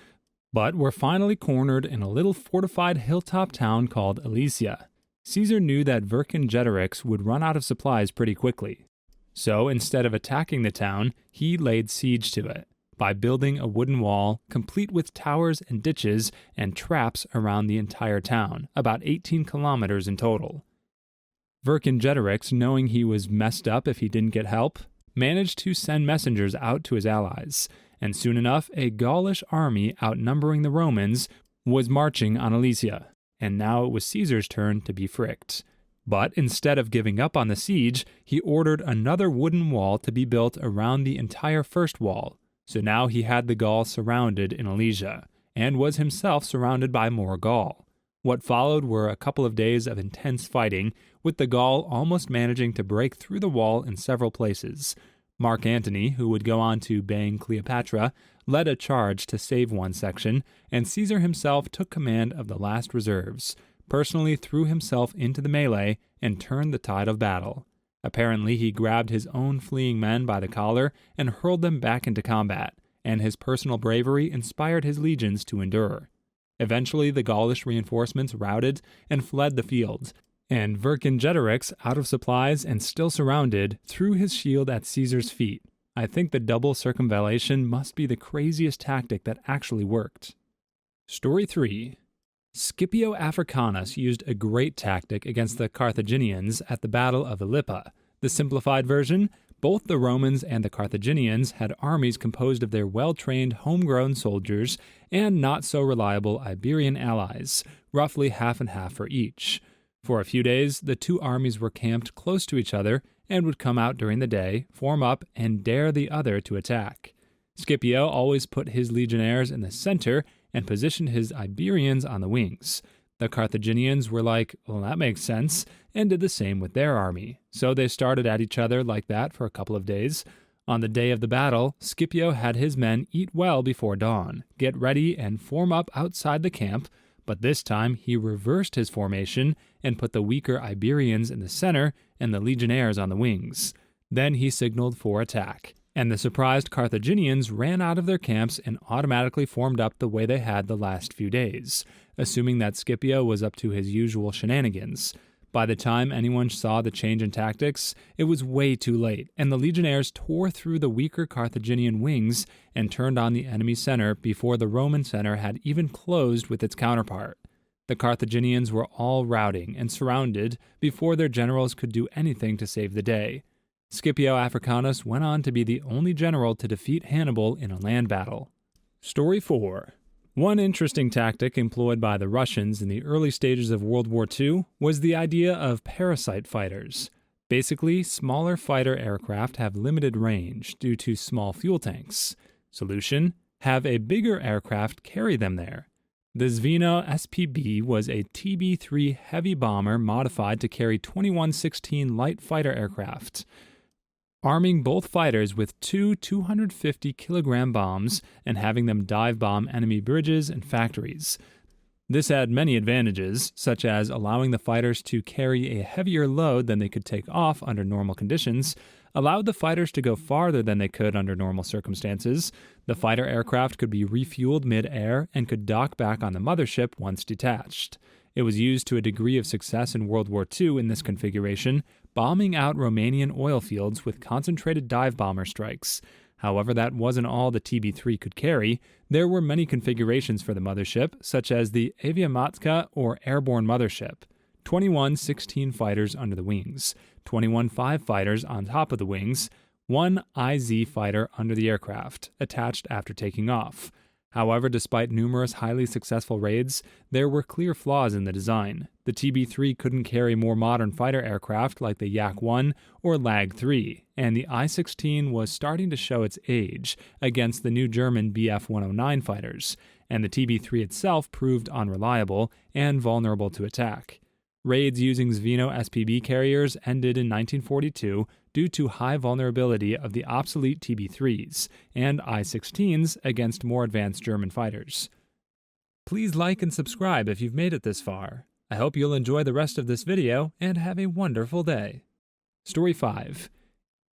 but were finally cornered in a little fortified hilltop town called Alesia. Caesar knew that Vercingetorix would run out of supplies pretty quickly. So instead of attacking the town, he laid siege to it by building a wooden wall, complete with towers and ditches and traps around the entire town, about 18 kilometers in total. Vercingetorix, knowing he was messed up if he didn't get help, managed to send messengers out to his allies, and soon enough a Gaulish army outnumbering the Romans was marching on Alesia. And now it was Caesar's turn to be fricked. But instead of giving up on the siege, he ordered another wooden wall to be built around the entire first wall. So now he had the Gaul surrounded in Alesia, and was himself surrounded by more Gaul. What followed were a couple of days of intense fighting, with the Gaul almost managing to break through the wall in several places. Mark Antony, who would go on to bang Cleopatra, led a charge to save one section, and Caesar himself took command of the last reserves, personally threw himself into the melee, and turned the tide of battle. Apparently, he grabbed his own fleeing men by the collar and hurled them back into combat, and his personal bravery inspired his legions to endure. Eventually, the Gaulish reinforcements routed and fled the field, and Vercingetorix, out of supplies and still surrounded, threw his shield at Caesar's feet. I think the double circumvallation must be the craziest tactic that actually worked. Story 3. Scipio Africanus used a great tactic against the Carthaginians at the Battle of Ilipa. The simplified version, both the Romans and the Carthaginians had armies composed of their well-trained homegrown soldiers and not-so-reliable Iberian allies, roughly half and half for each. For a few days, the two armies were camped close to each other and would come out during the day, form up, and dare the other to attack. Scipio always put his legionnaires in the center and positioned his Iberians on the wings. The Carthaginians were like, well, that makes sense, and did the same with their army. So they started at each other like that for a couple of days. On the day of the battle, Scipio had his men eat well before dawn, get ready, and form up outside the camp, but this time he reversed his formation and put the weaker Iberians in the center and the legionnaires on the wings. Then he signaled for attack, and the surprised Carthaginians ran out of their camps and automatically formed up the way they had the last few days, assuming that Scipio was up to his usual shenanigans. By the time anyone saw the change in tactics, it was way too late, and the legionnaires tore through the weaker Carthaginian wings and turned on the enemy center before the Roman center had even closed with its counterpart. The Carthaginians were all routing and surrounded before their generals could do anything to save the day. Scipio Africanus went on to be the only general to defeat Hannibal in a land battle. Story 4. One interesting tactic employed by the Russians in the early stages of World War II was the idea of parasite fighters. Basically, smaller fighter aircraft have limited range due to small fuel tanks. Solution: have a bigger aircraft carry them there. The Zvino SPB was a TB-3 heavy bomber modified to carry 2116 light fighter aircraft, arming both fighters with two 250-kilogram bombs and having them dive bomb enemy bridges and factories. This had many advantages, such as allowing the fighters to carry a heavier load than they could take off under normal conditions, allowed the fighters to go farther than they could under normal circumstances. The fighter aircraft could be refueled mid-air and could dock back on the mothership once detached. It was used to a degree of success in World War II in this configuration, bombing out Romanian oil fields with concentrated dive bomber strikes. However, that wasn't all the TB-3 could carry. There were many configurations for the mothership, such as the Aviamatka or airborne mothership. 21 16 fighters under the wings, 21 5 fighters on top of the wings, one IZ fighter under the aircraft, attached after taking off. However, despite numerous highly successful raids, there were clear flaws in the design. The TB-3 couldn't carry more modern fighter aircraft like the Yak-1 or Lag-3, and the I-16 was starting to show its age against the new German Bf-109 fighters, and the TB-3 itself proved unreliable and vulnerable to attack. Raids using Zvino SPB carriers ended in 1942 due to high vulnerability of the obsolete TB-3s and I-16s against more advanced German fighters. Please like and subscribe if you've made it this far. I hope you'll enjoy the rest of this video and have a wonderful day. Story 5.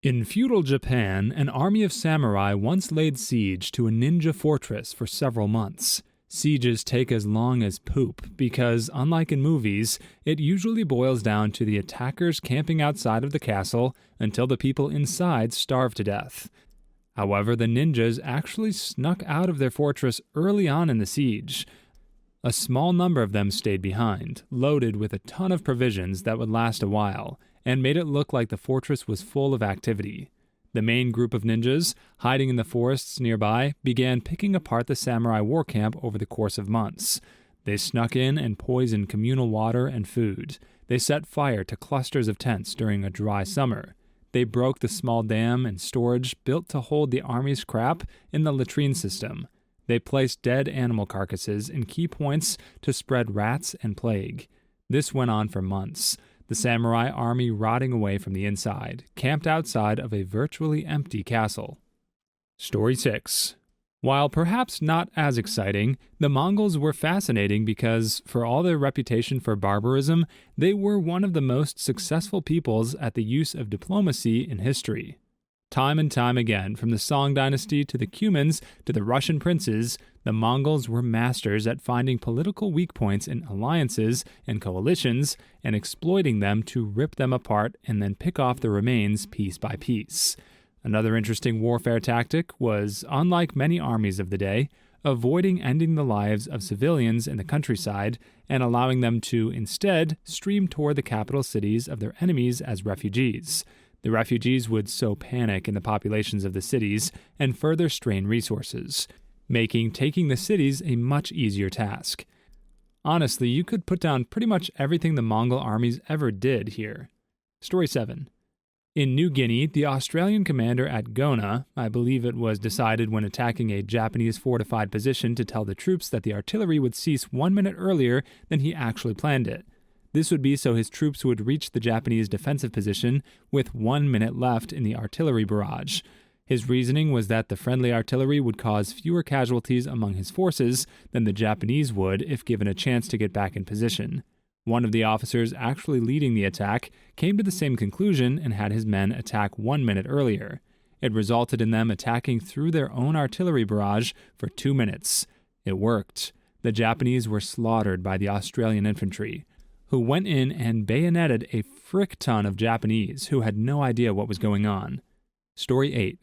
In feudal Japan, an army of samurai once laid siege to a ninja fortress for several months. Sieges take as long as poop because, unlike in movies, it usually boils down to the attackers camping outside of the castle until the people inside starve to death. However, the ninjas actually snuck out of their fortress early on in the siege. A small number of them stayed behind, loaded with a ton of provisions that would last a while, and made it look like the fortress was full of activity. The main group of ninjas, hiding in the forests nearby, began picking apart the samurai war camp over the course of months. They snuck in and poisoned communal water and food. They set fire to clusters of tents during a dry summer. They broke the small dam and storage built to hold the army's crap in the latrine system. They placed dead animal carcasses in key points to spread rats and plague. This went on for months. The samurai army rotting away from the inside, camped outside of a virtually empty castle. Story 6. While perhaps not as exciting, the Mongols were fascinating because, for all their reputation for barbarism, they were one of the most successful peoples at the use of diplomacy in history. Time and time again, from the Song dynasty to the Cumans to the Russian princes, the Mongols were masters at finding political weak points in alliances and coalitions and exploiting them to rip them apart and then pick off the remains piece by piece. Another interesting warfare tactic was, unlike many armies of the day, avoiding ending the lives of civilians in the countryside and allowing them to, instead, stream toward the capital cities of their enemies as refugees. The refugees would sow panic in the populations of the cities and further strain resources, making taking the cities a much easier task. Honestly, you could put down pretty much everything the Mongol armies ever did here. Story 7. In New Guinea, the Australian commander at Gona, I believe it was decided when attacking a Japanese fortified position to tell the troops that the artillery would cease 1 minute earlier than he actually planned it. This would be so his troops would reach the Japanese defensive position with 1 minute left in the artillery barrage. His reasoning was that the friendly artillery would cause fewer casualties among his forces than the Japanese would if given a chance to get back in position. One of the officers actually leading the attack came to the same conclusion and had his men attack 1 minute earlier. It resulted in them attacking through their own artillery barrage for 2 minutes. It worked. The Japanese were slaughtered by the Australian infantry, who went in and bayoneted a frick ton of Japanese who had no idea what was going on. Story 8.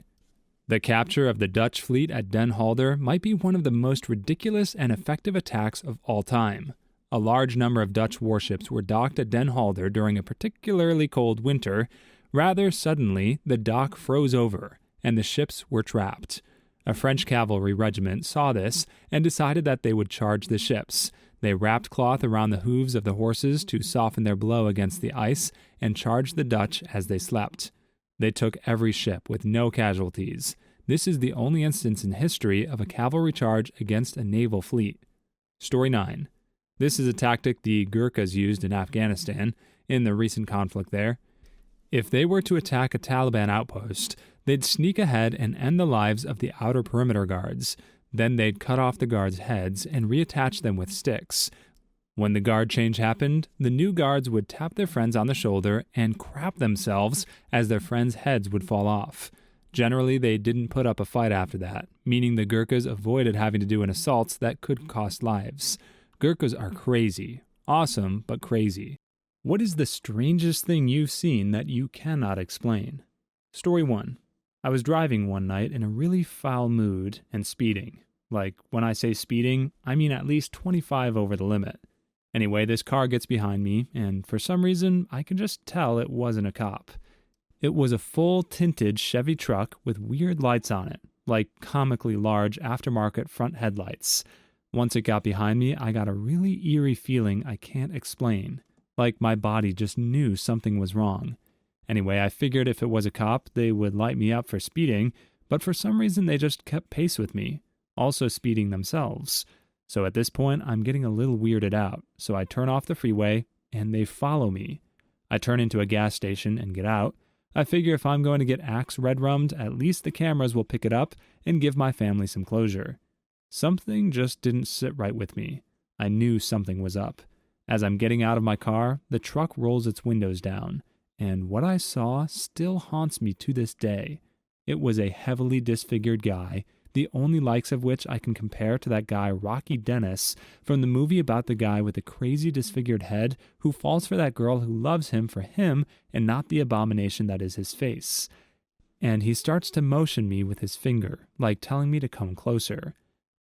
The capture of the Dutch fleet at Den Helder might be one of the most ridiculous and effective attacks of all time. A large number of Dutch warships were docked at Den Helder during a particularly cold winter. Rather suddenly, the dock froze over, and the ships were trapped. A French cavalry regiment saw this and decided that they would charge the ships. They wrapped cloth around the hooves of the horses to soften their blow against the ice and charged the Dutch as they slept. They took every ship with no casualties. This is the only instance in history of a cavalry charge against a naval fleet. Story 9. This is a tactic the Gurkhas used in Afghanistan in the recent conflict there. If they were to attack a Taliban outpost, they'd sneak ahead and end the lives of the outer perimeter guards. Then they'd cut off the guards' heads and reattach them with sticks. When the guard change happened, the new guards would tap their friends on the shoulder and crap themselves as their friends' heads would fall off. Generally, they didn't put up a fight after that, meaning the Gurkhas avoided having to do an assault that could cost lives. Gurkhas are crazy. Awesome, but crazy. What is the strangest thing you've seen that you cannot explain? Story 1. I was driving one night in a really foul mood and speeding. Like, when I say speeding, I mean at least 25 over the limit. Anyway, this car gets behind me, and for some reason, I can just tell it wasn't a cop. It was a full tinted Chevy truck with weird lights on it, like comically large aftermarket front headlights. Once it got behind me, I got a really eerie feeling I can't explain. Like my body just knew something was wrong. Anyway, I figured if it was a cop, they would light me up for speeding, but for some reason they just kept pace with me, also speeding themselves. So at this point, I'm getting a little weirded out, so I turn off the freeway, and they follow me. I turn into a gas station and get out. I figure if I'm going to get axe red-rummed, at least the cameras will pick it up and give my family some closure. Something just didn't sit right with me. I knew something was up. As I'm getting out of my car, the truck rolls its windows down, and what I saw still haunts me to this day. It was a heavily disfigured guy, the only likes of which I can compare to that guy Rocky Dennis from the movie about the guy with the crazy disfigured head who falls for that girl who loves him for him and not the abomination that is his face. And he starts to motion me with his finger, like telling me to come closer.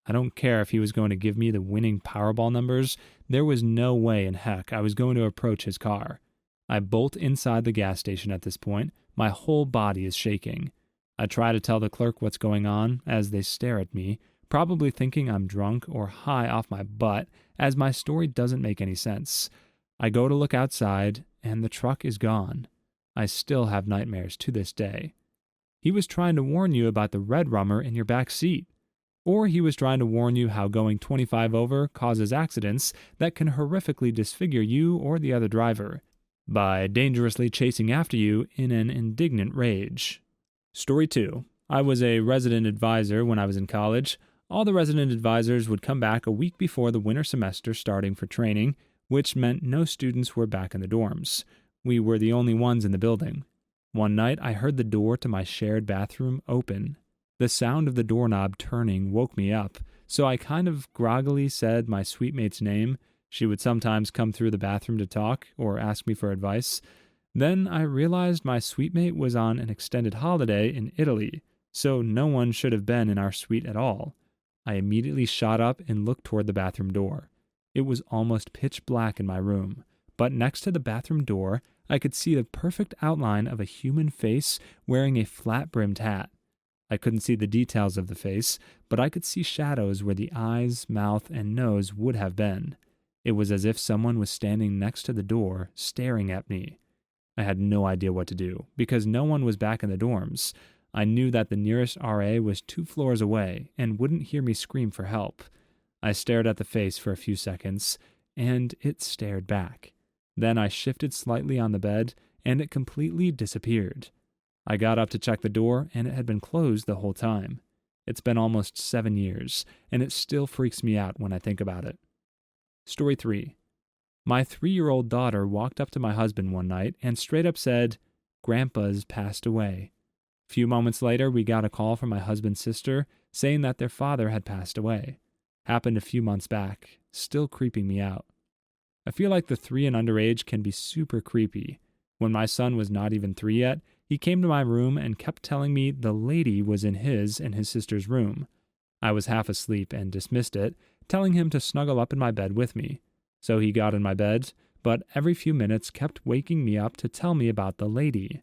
I don't care if he was going to give me the winning Powerball numbers. There was no way in heck I was going to approach his car. I bolt inside the gas station at this point. My whole body is shaking. I try to tell the clerk what's going on as they stare at me, probably thinking I'm drunk or high off my butt, as my story doesn't make any sense. I go to look outside, and the truck is gone. I still have nightmares to this day. He was trying to warn you about the red rummer in your back seat. Or he was trying to warn you how going 25 over causes accidents that can horrifically disfigure you or the other driver, by dangerously chasing after you in an indignant rage. Story 2. I was a resident advisor when I was in college. All the resident advisors would come back a week before the winter semester starting for training, which meant no students were back in the dorms. We were the only ones in the building. One night, I heard the door to my shared bathroom open. The sound of the doorknob turning woke me up, so I kind of groggily said my suite mate's name. She would sometimes come through the bathroom to talk or ask me for advice. Then I realized my suite mate was on an extended holiday in Italy, so no one should have been in our suite at all. I immediately shot up and looked toward the bathroom door. It was almost pitch black in my room, but next to the bathroom door, I could see the perfect outline of a human face wearing a flat-brimmed hat. I couldn't see the details of the face, but I could see shadows where the eyes, mouth, and nose would have been. It was as if someone was standing next to the door, staring at me. I had no idea what to do, because no one was back in the dorms. I knew that the nearest RA was 2 floors away and wouldn't hear me scream for help. I stared at the face for a few seconds, and it stared back. Then I shifted slightly on the bed, and it completely disappeared. I got up to check the door, and it had been closed the whole time. It's been almost 7 years, and it still freaks me out when I think about it. Story 3. My 3-year-old daughter walked up to my husband one night and straight up said, "Grandpa's passed away." A few moments later, we got a call from my husband's sister saying that their father had passed away. Happened a few months back, still creeping me out. I feel like the 3 and under age can be super creepy. When my son was not even 3 yet, he came to my room and kept telling me the lady was in his and his sister's room. I was half asleep and dismissed it, telling him to snuggle up in my bed with me. So he got in my bed, but every few minutes kept waking me up to tell me about the lady.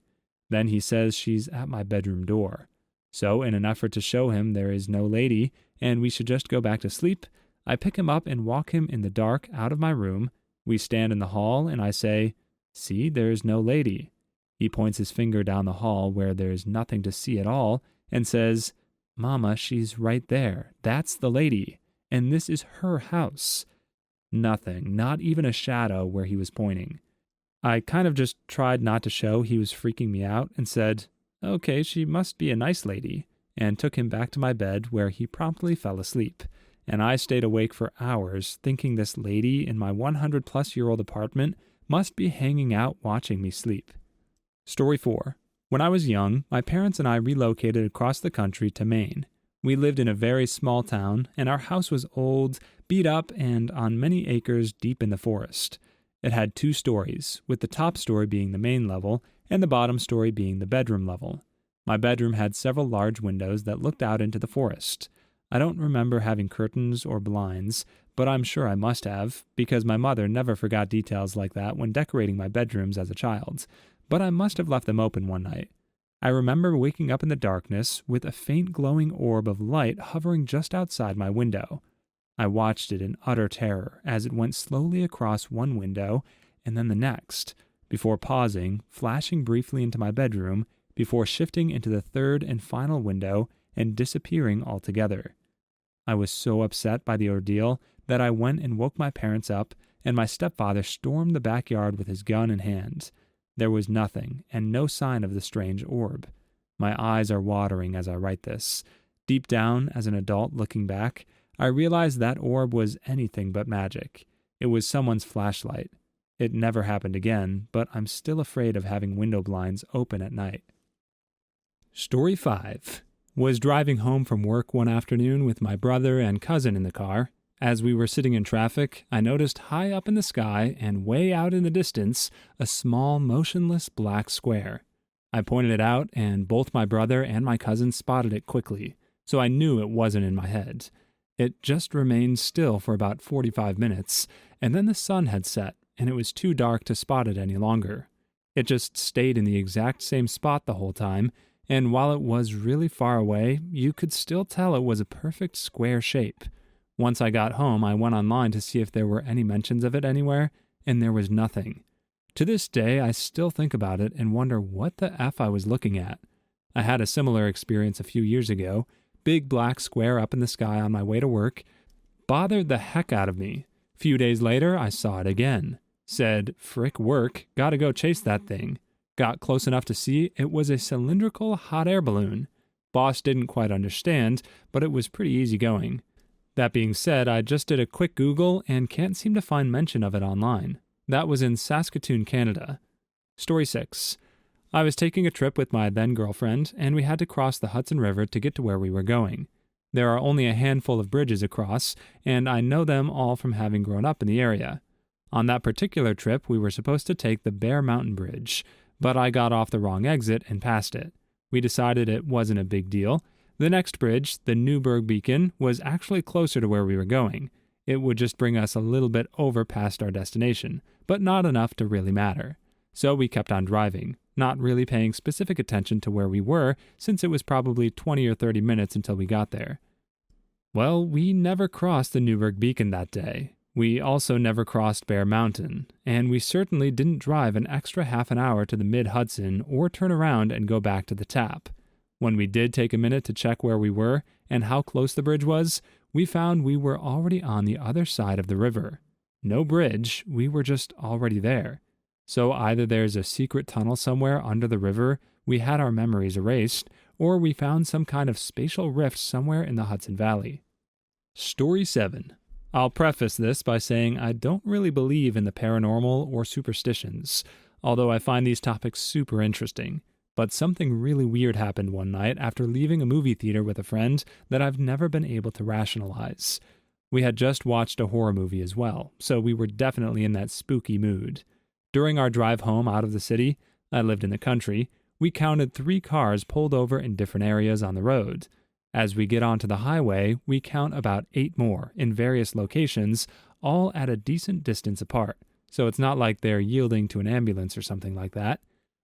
Then he says she's at my bedroom door. So in an effort to show him there is no lady and we should just go back to sleep, I pick him up and walk him in the dark out of my room. We stand in the hall and I say, "See, there's no lady." He points his finger down the hall where there's nothing to see at all and says, "Mama, she's right there. That's the lady. And this is her house." Nothing, not even a shadow where he was pointing. I kind of just tried not to show he was freaking me out and said, "Okay, she must be a nice lady," and took him back to my bed where he promptly fell asleep. And I stayed awake for hours thinking this lady in my 100-plus-year-old apartment must be hanging out watching me sleep. Story 4. When I was young, my parents and I relocated across the country to Maine. We lived in a very small town, and our house was old, beat up, and on many acres deep in the forest. It had 2 stories, with the top story being the main level and the bottom story being the bedroom level. My bedroom had several large windows that looked out into the forest. I don't remember having curtains or blinds, but I'm sure I must have, because my mother never forgot details like that when decorating my bedrooms as a child, but I must have left them open one night. I remember waking up in the darkness with a faint glowing orb of light hovering just outside my window. I watched it in utter terror as it went slowly across one window and then the next, before pausing, flashing briefly into my bedroom, before shifting into the third and final window and disappearing altogether. I was so upset by the ordeal that I went and woke my parents up, and my stepfather stormed the backyard with his gun in hand. There was nothing, and no sign of the strange orb. My eyes are watering as I write this. Deep down, as an adult looking back, I realized that orb was anything but magic. It was someone's flashlight. It never happened again, but I'm still afraid of having window blinds open at night. Story 5. Was driving home from work one afternoon with my brother and cousin in the car. As we were sitting in traffic, I noticed high up in the sky and way out in the distance a small, motionless black square. I pointed it out, and both my brother and my cousin spotted it quickly, so I knew it wasn't in my head. It just remained still for about 45 minutes, and then the sun had set, and it was too dark to spot it any longer. It just stayed in the exact same spot the whole time, and while it was really far away, you could still tell it was a perfect square shape. Once I got home, I went online to see if there were any mentions of it anywhere, and there was nothing. To this day, I still think about it and wonder what the F I was looking at. I had a similar experience a few years ago. Big black square up in the sky on my way to work. Bothered the heck out of me. Few days later, I saw it again. Said, "Frick work, gotta go chase that thing." Got close enough to see it was a cylindrical hot air balloon. Boss didn't quite understand, but it was pretty easy going. That being said, I just did a quick Google and can't seem to find mention of it online. That was in Saskatoon, Canada. Story 6. I was taking a trip with my then-girlfriend, and we had to cross the Hudson River to get to where we were going. There are only a handful of bridges across, and I know them all from having grown up in the area. On that particular trip, we were supposed to take the Bear Mountain Bridge, but I got off the wrong exit and passed it. We decided it wasn't a big deal. The next bridge, the Newburgh Beacon, was actually closer to where we were going. It would just bring us a little bit over past our destination, but not enough to really matter. So we kept on driving, not really paying specific attention to where we were, since it was probably 20 or 30 minutes until we got there. Well, we never crossed the Newburgh Beacon that day. We also never crossed Bear Mountain, and we certainly didn't drive an extra half an hour to the mid-Hudson or turn around and go back to the tap. When we did take a minute to check where we were and how close the bridge was, we found we were already on the other side of the river. No bridge, we were just already there. So either there's a secret tunnel somewhere under the river, we had our memories erased, or we found some kind of spatial rift somewhere in the Hudson Valley. Story 7. I'll preface this by saying I don't really believe in the paranormal or superstitions, although I find these topics super interesting. But something really weird happened one night after leaving a movie theater with a friend that I've never been able to rationalize. We had just watched a horror movie as well, so we were definitely in that spooky mood. During our drive home out of the city, I lived in the country, we counted 3 cars pulled over in different areas on the road. As we get onto the highway, we count about 8 more in various locations, all at a decent distance apart, so it's not like they're yielding to an ambulance or something like that.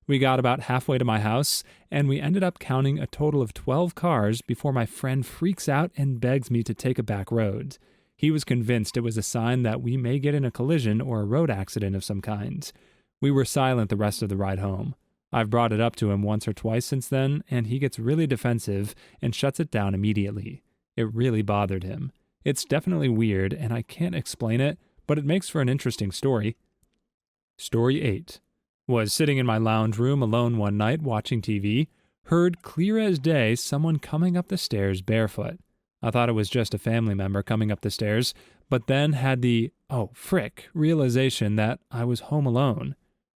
We got about halfway to my house, and we ended up counting a total of 12 cars before my friend freaks out and begs me to take a back road. He was convinced it was a sign that we may get in a collision or a road accident of some kind. We were silent the rest of the ride home. I've brought it up to him once or twice since then, and he gets really defensive and shuts it down immediately. It really bothered him. It's definitely weird, and I can't explain it, but it makes for an interesting story. Story 8. Was sitting in my lounge room alone one night watching TV, heard clear as day someone coming up the stairs barefoot. I thought it was just a family member coming up the stairs, but then had the, oh frick, realization that I was home alone.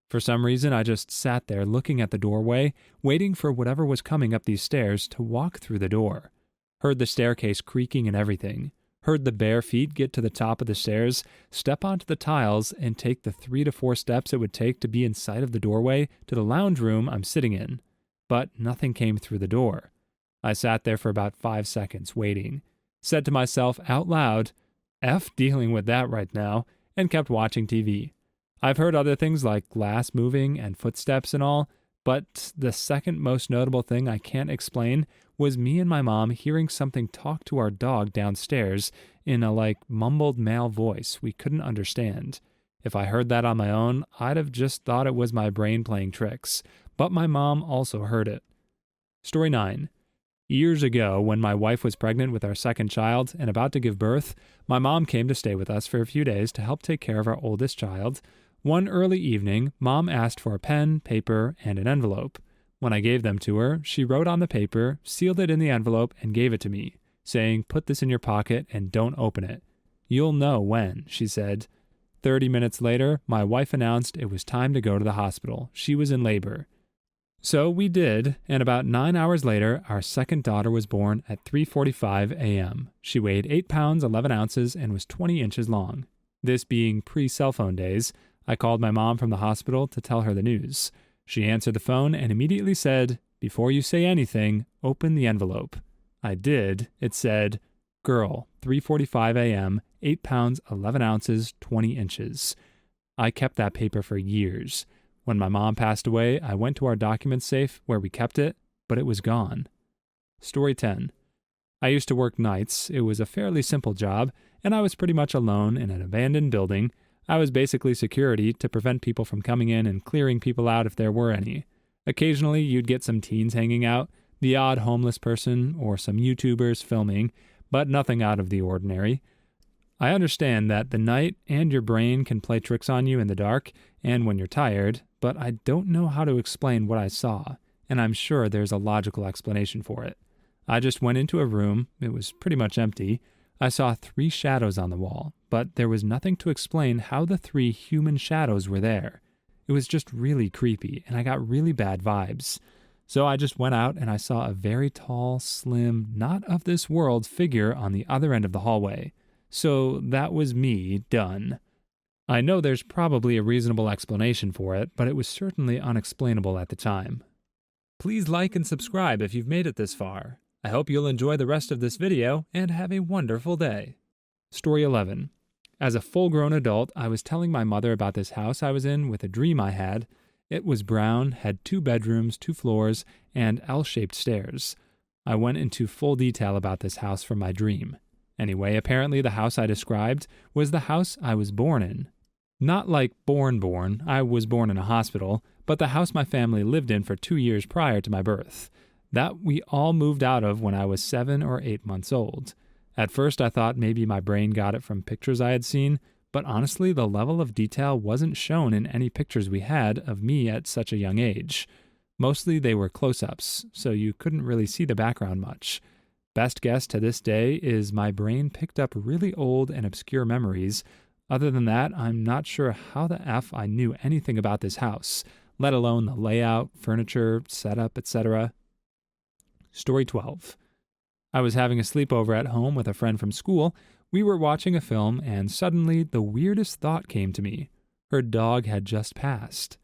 For some reason, I just sat there looking at the doorway, waiting for whatever was coming up these stairs to walk through the door. Heard the staircase creaking and everything. Heard the bare feet get to the top of the stairs, step onto the tiles, and take the 3 to 4 steps it would take to be in sight of the doorway to the lounge room I'm sitting in. But nothing came through the door. I sat there for about 5 seconds, waiting. Said to myself out loud, F dealing with that right now, and kept watching TV. I've heard other things like glass moving and footsteps and all, but the second most notable thing I can't explain was me and my mom hearing something talk to our dog downstairs in a mumbled male voice we couldn't understand. If I heard that on my own, I'd have just thought it was my brain playing tricks, but my mom also heard it. Story 9. Years ago, when my wife was pregnant with our second child and about to give birth, my mom came to stay with us for a few days to help take care of our oldest child. One early evening, Mom asked for a pen, paper, and an envelope. When I gave them to her, she wrote on the paper, sealed it in the envelope, and gave it to me, saying, "Put this in your pocket and don't open it. You'll know when," she said. 30 minutes later, my wife announced it was time to go to the hospital. She was in labor. So we did, and about 9 hours later, our second daughter was born at 3:45 a.m. She weighed 8 pounds 11 ounces and was 20 inches long. This being pre-cell phone days, I called my mom from the hospital to tell her the news. She answered the phone and immediately said, "Before you say anything, open the envelope." I did. It said, "Girl, 3:45 a.m., 8 pounds 11 ounces, 20 inches. I kept that paper for years. When my mom passed away, I went to our document safe where we kept it, but it was gone. Story 10. I used to work nights. It was a fairly simple job, and I was pretty much alone in an abandoned building. I was basically security to prevent people from coming in and clearing people out if there were any. Occasionally, you'd get some teens hanging out, the odd homeless person, or some YouTubers filming, but nothing out of the ordinary. I understand that the night and your brain can play tricks on you in the dark and when you're tired, but I don't know how to explain what I saw, and I'm sure there's a logical explanation for it. I just went into a room. It was pretty much empty. I saw 3 shadows on the wall, but there was nothing to explain how the 3 human shadows were there. It was just really creepy, and I got really bad vibes. So I just went out and I saw a very tall, slim, not of this world figure on the other end of the hallway. So that was me, done. I know there's probably a reasonable explanation for it, but it was certainly unexplainable at the time. Please like and subscribe if you've made it this far. I hope you'll enjoy the rest of this video and have a wonderful day. Story 11. As a full-grown adult, I was telling my mother about this house I was in with a dream I had. It was brown, had 2 bedrooms, 2 floors, and L-shaped stairs. I went into full detail about this house from my dream. Anyway, apparently the house I described was the house I was born in. Not like born, I was born in a hospital, but the house my family lived in for 2 years prior to my birth. That we all moved out of when I was 7 or 8 months old. At first I thought maybe my brain got it from pictures I had seen, but honestly the level of detail wasn't shown in any pictures we had of me at such a young age. Mostly they were close-ups, so you couldn't really see the background much. Best guess to this day is my brain picked up really old and obscure memories. Other than that, I'm not sure how the F I knew anything about this house, let alone the layout, furniture, setup, etc. Story 12. I was having a sleepover at home with a friend from school We were watching a film and suddenly the weirdest thought came to me. Her dog had just passed.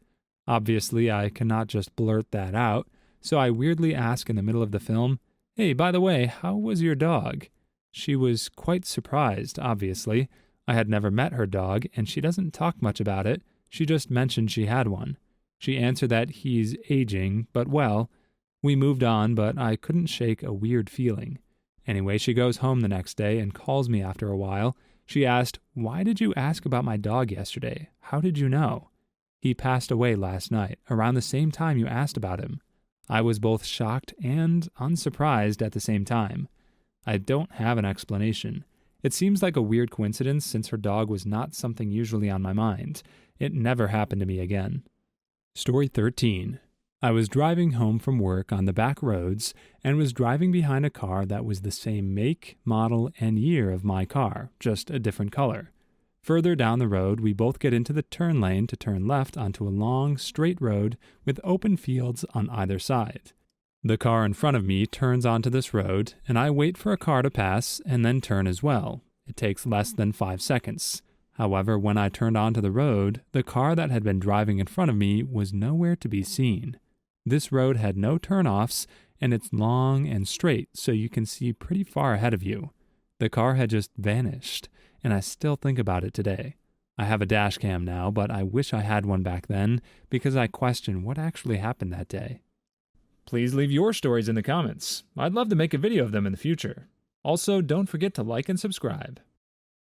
Obviously, I cannot just blurt that out, so I weirdly ask in the middle of the film, "Hey, by the way, how was your dog?" She was quite surprised, obviously. I had never met her dog, and she doesn't talk much about it. She just mentioned she had one. She answered that he's aging, but well. We moved on, but I couldn't shake a weird feeling. Anyway, she goes home the next day and calls me after a while. She asked, "Why did you ask about my dog yesterday? How did you know?" "He passed away last night, around the same time you asked about him." I was both shocked and unsurprised at the same time. I don't have an explanation. It seems like a weird coincidence since her dog was not something usually on my mind. It never happened to me again. Story 13. I was driving home from work on the back roads and was driving behind a car that was the same make, model, and year of my car, just a different color. Further down the road, we both get into the turn lane to turn left onto a long, straight road with open fields on either side. The car in front of me turns onto this road, and I wait for a car to pass and then turn as well. It takes less than 5 seconds. However, when I turned onto the road, the car that had been driving in front of me was nowhere to be seen. This road had no turnoffs, and it's long and straight, so you can see pretty far ahead of you. The car had just vanished, and I still think about it today. I have a dash cam now, but I wish I had one back then because I question what actually happened that day. Please leave your stories in the comments. I'd love to make a video of them in the future. Also, don't forget to like and subscribe.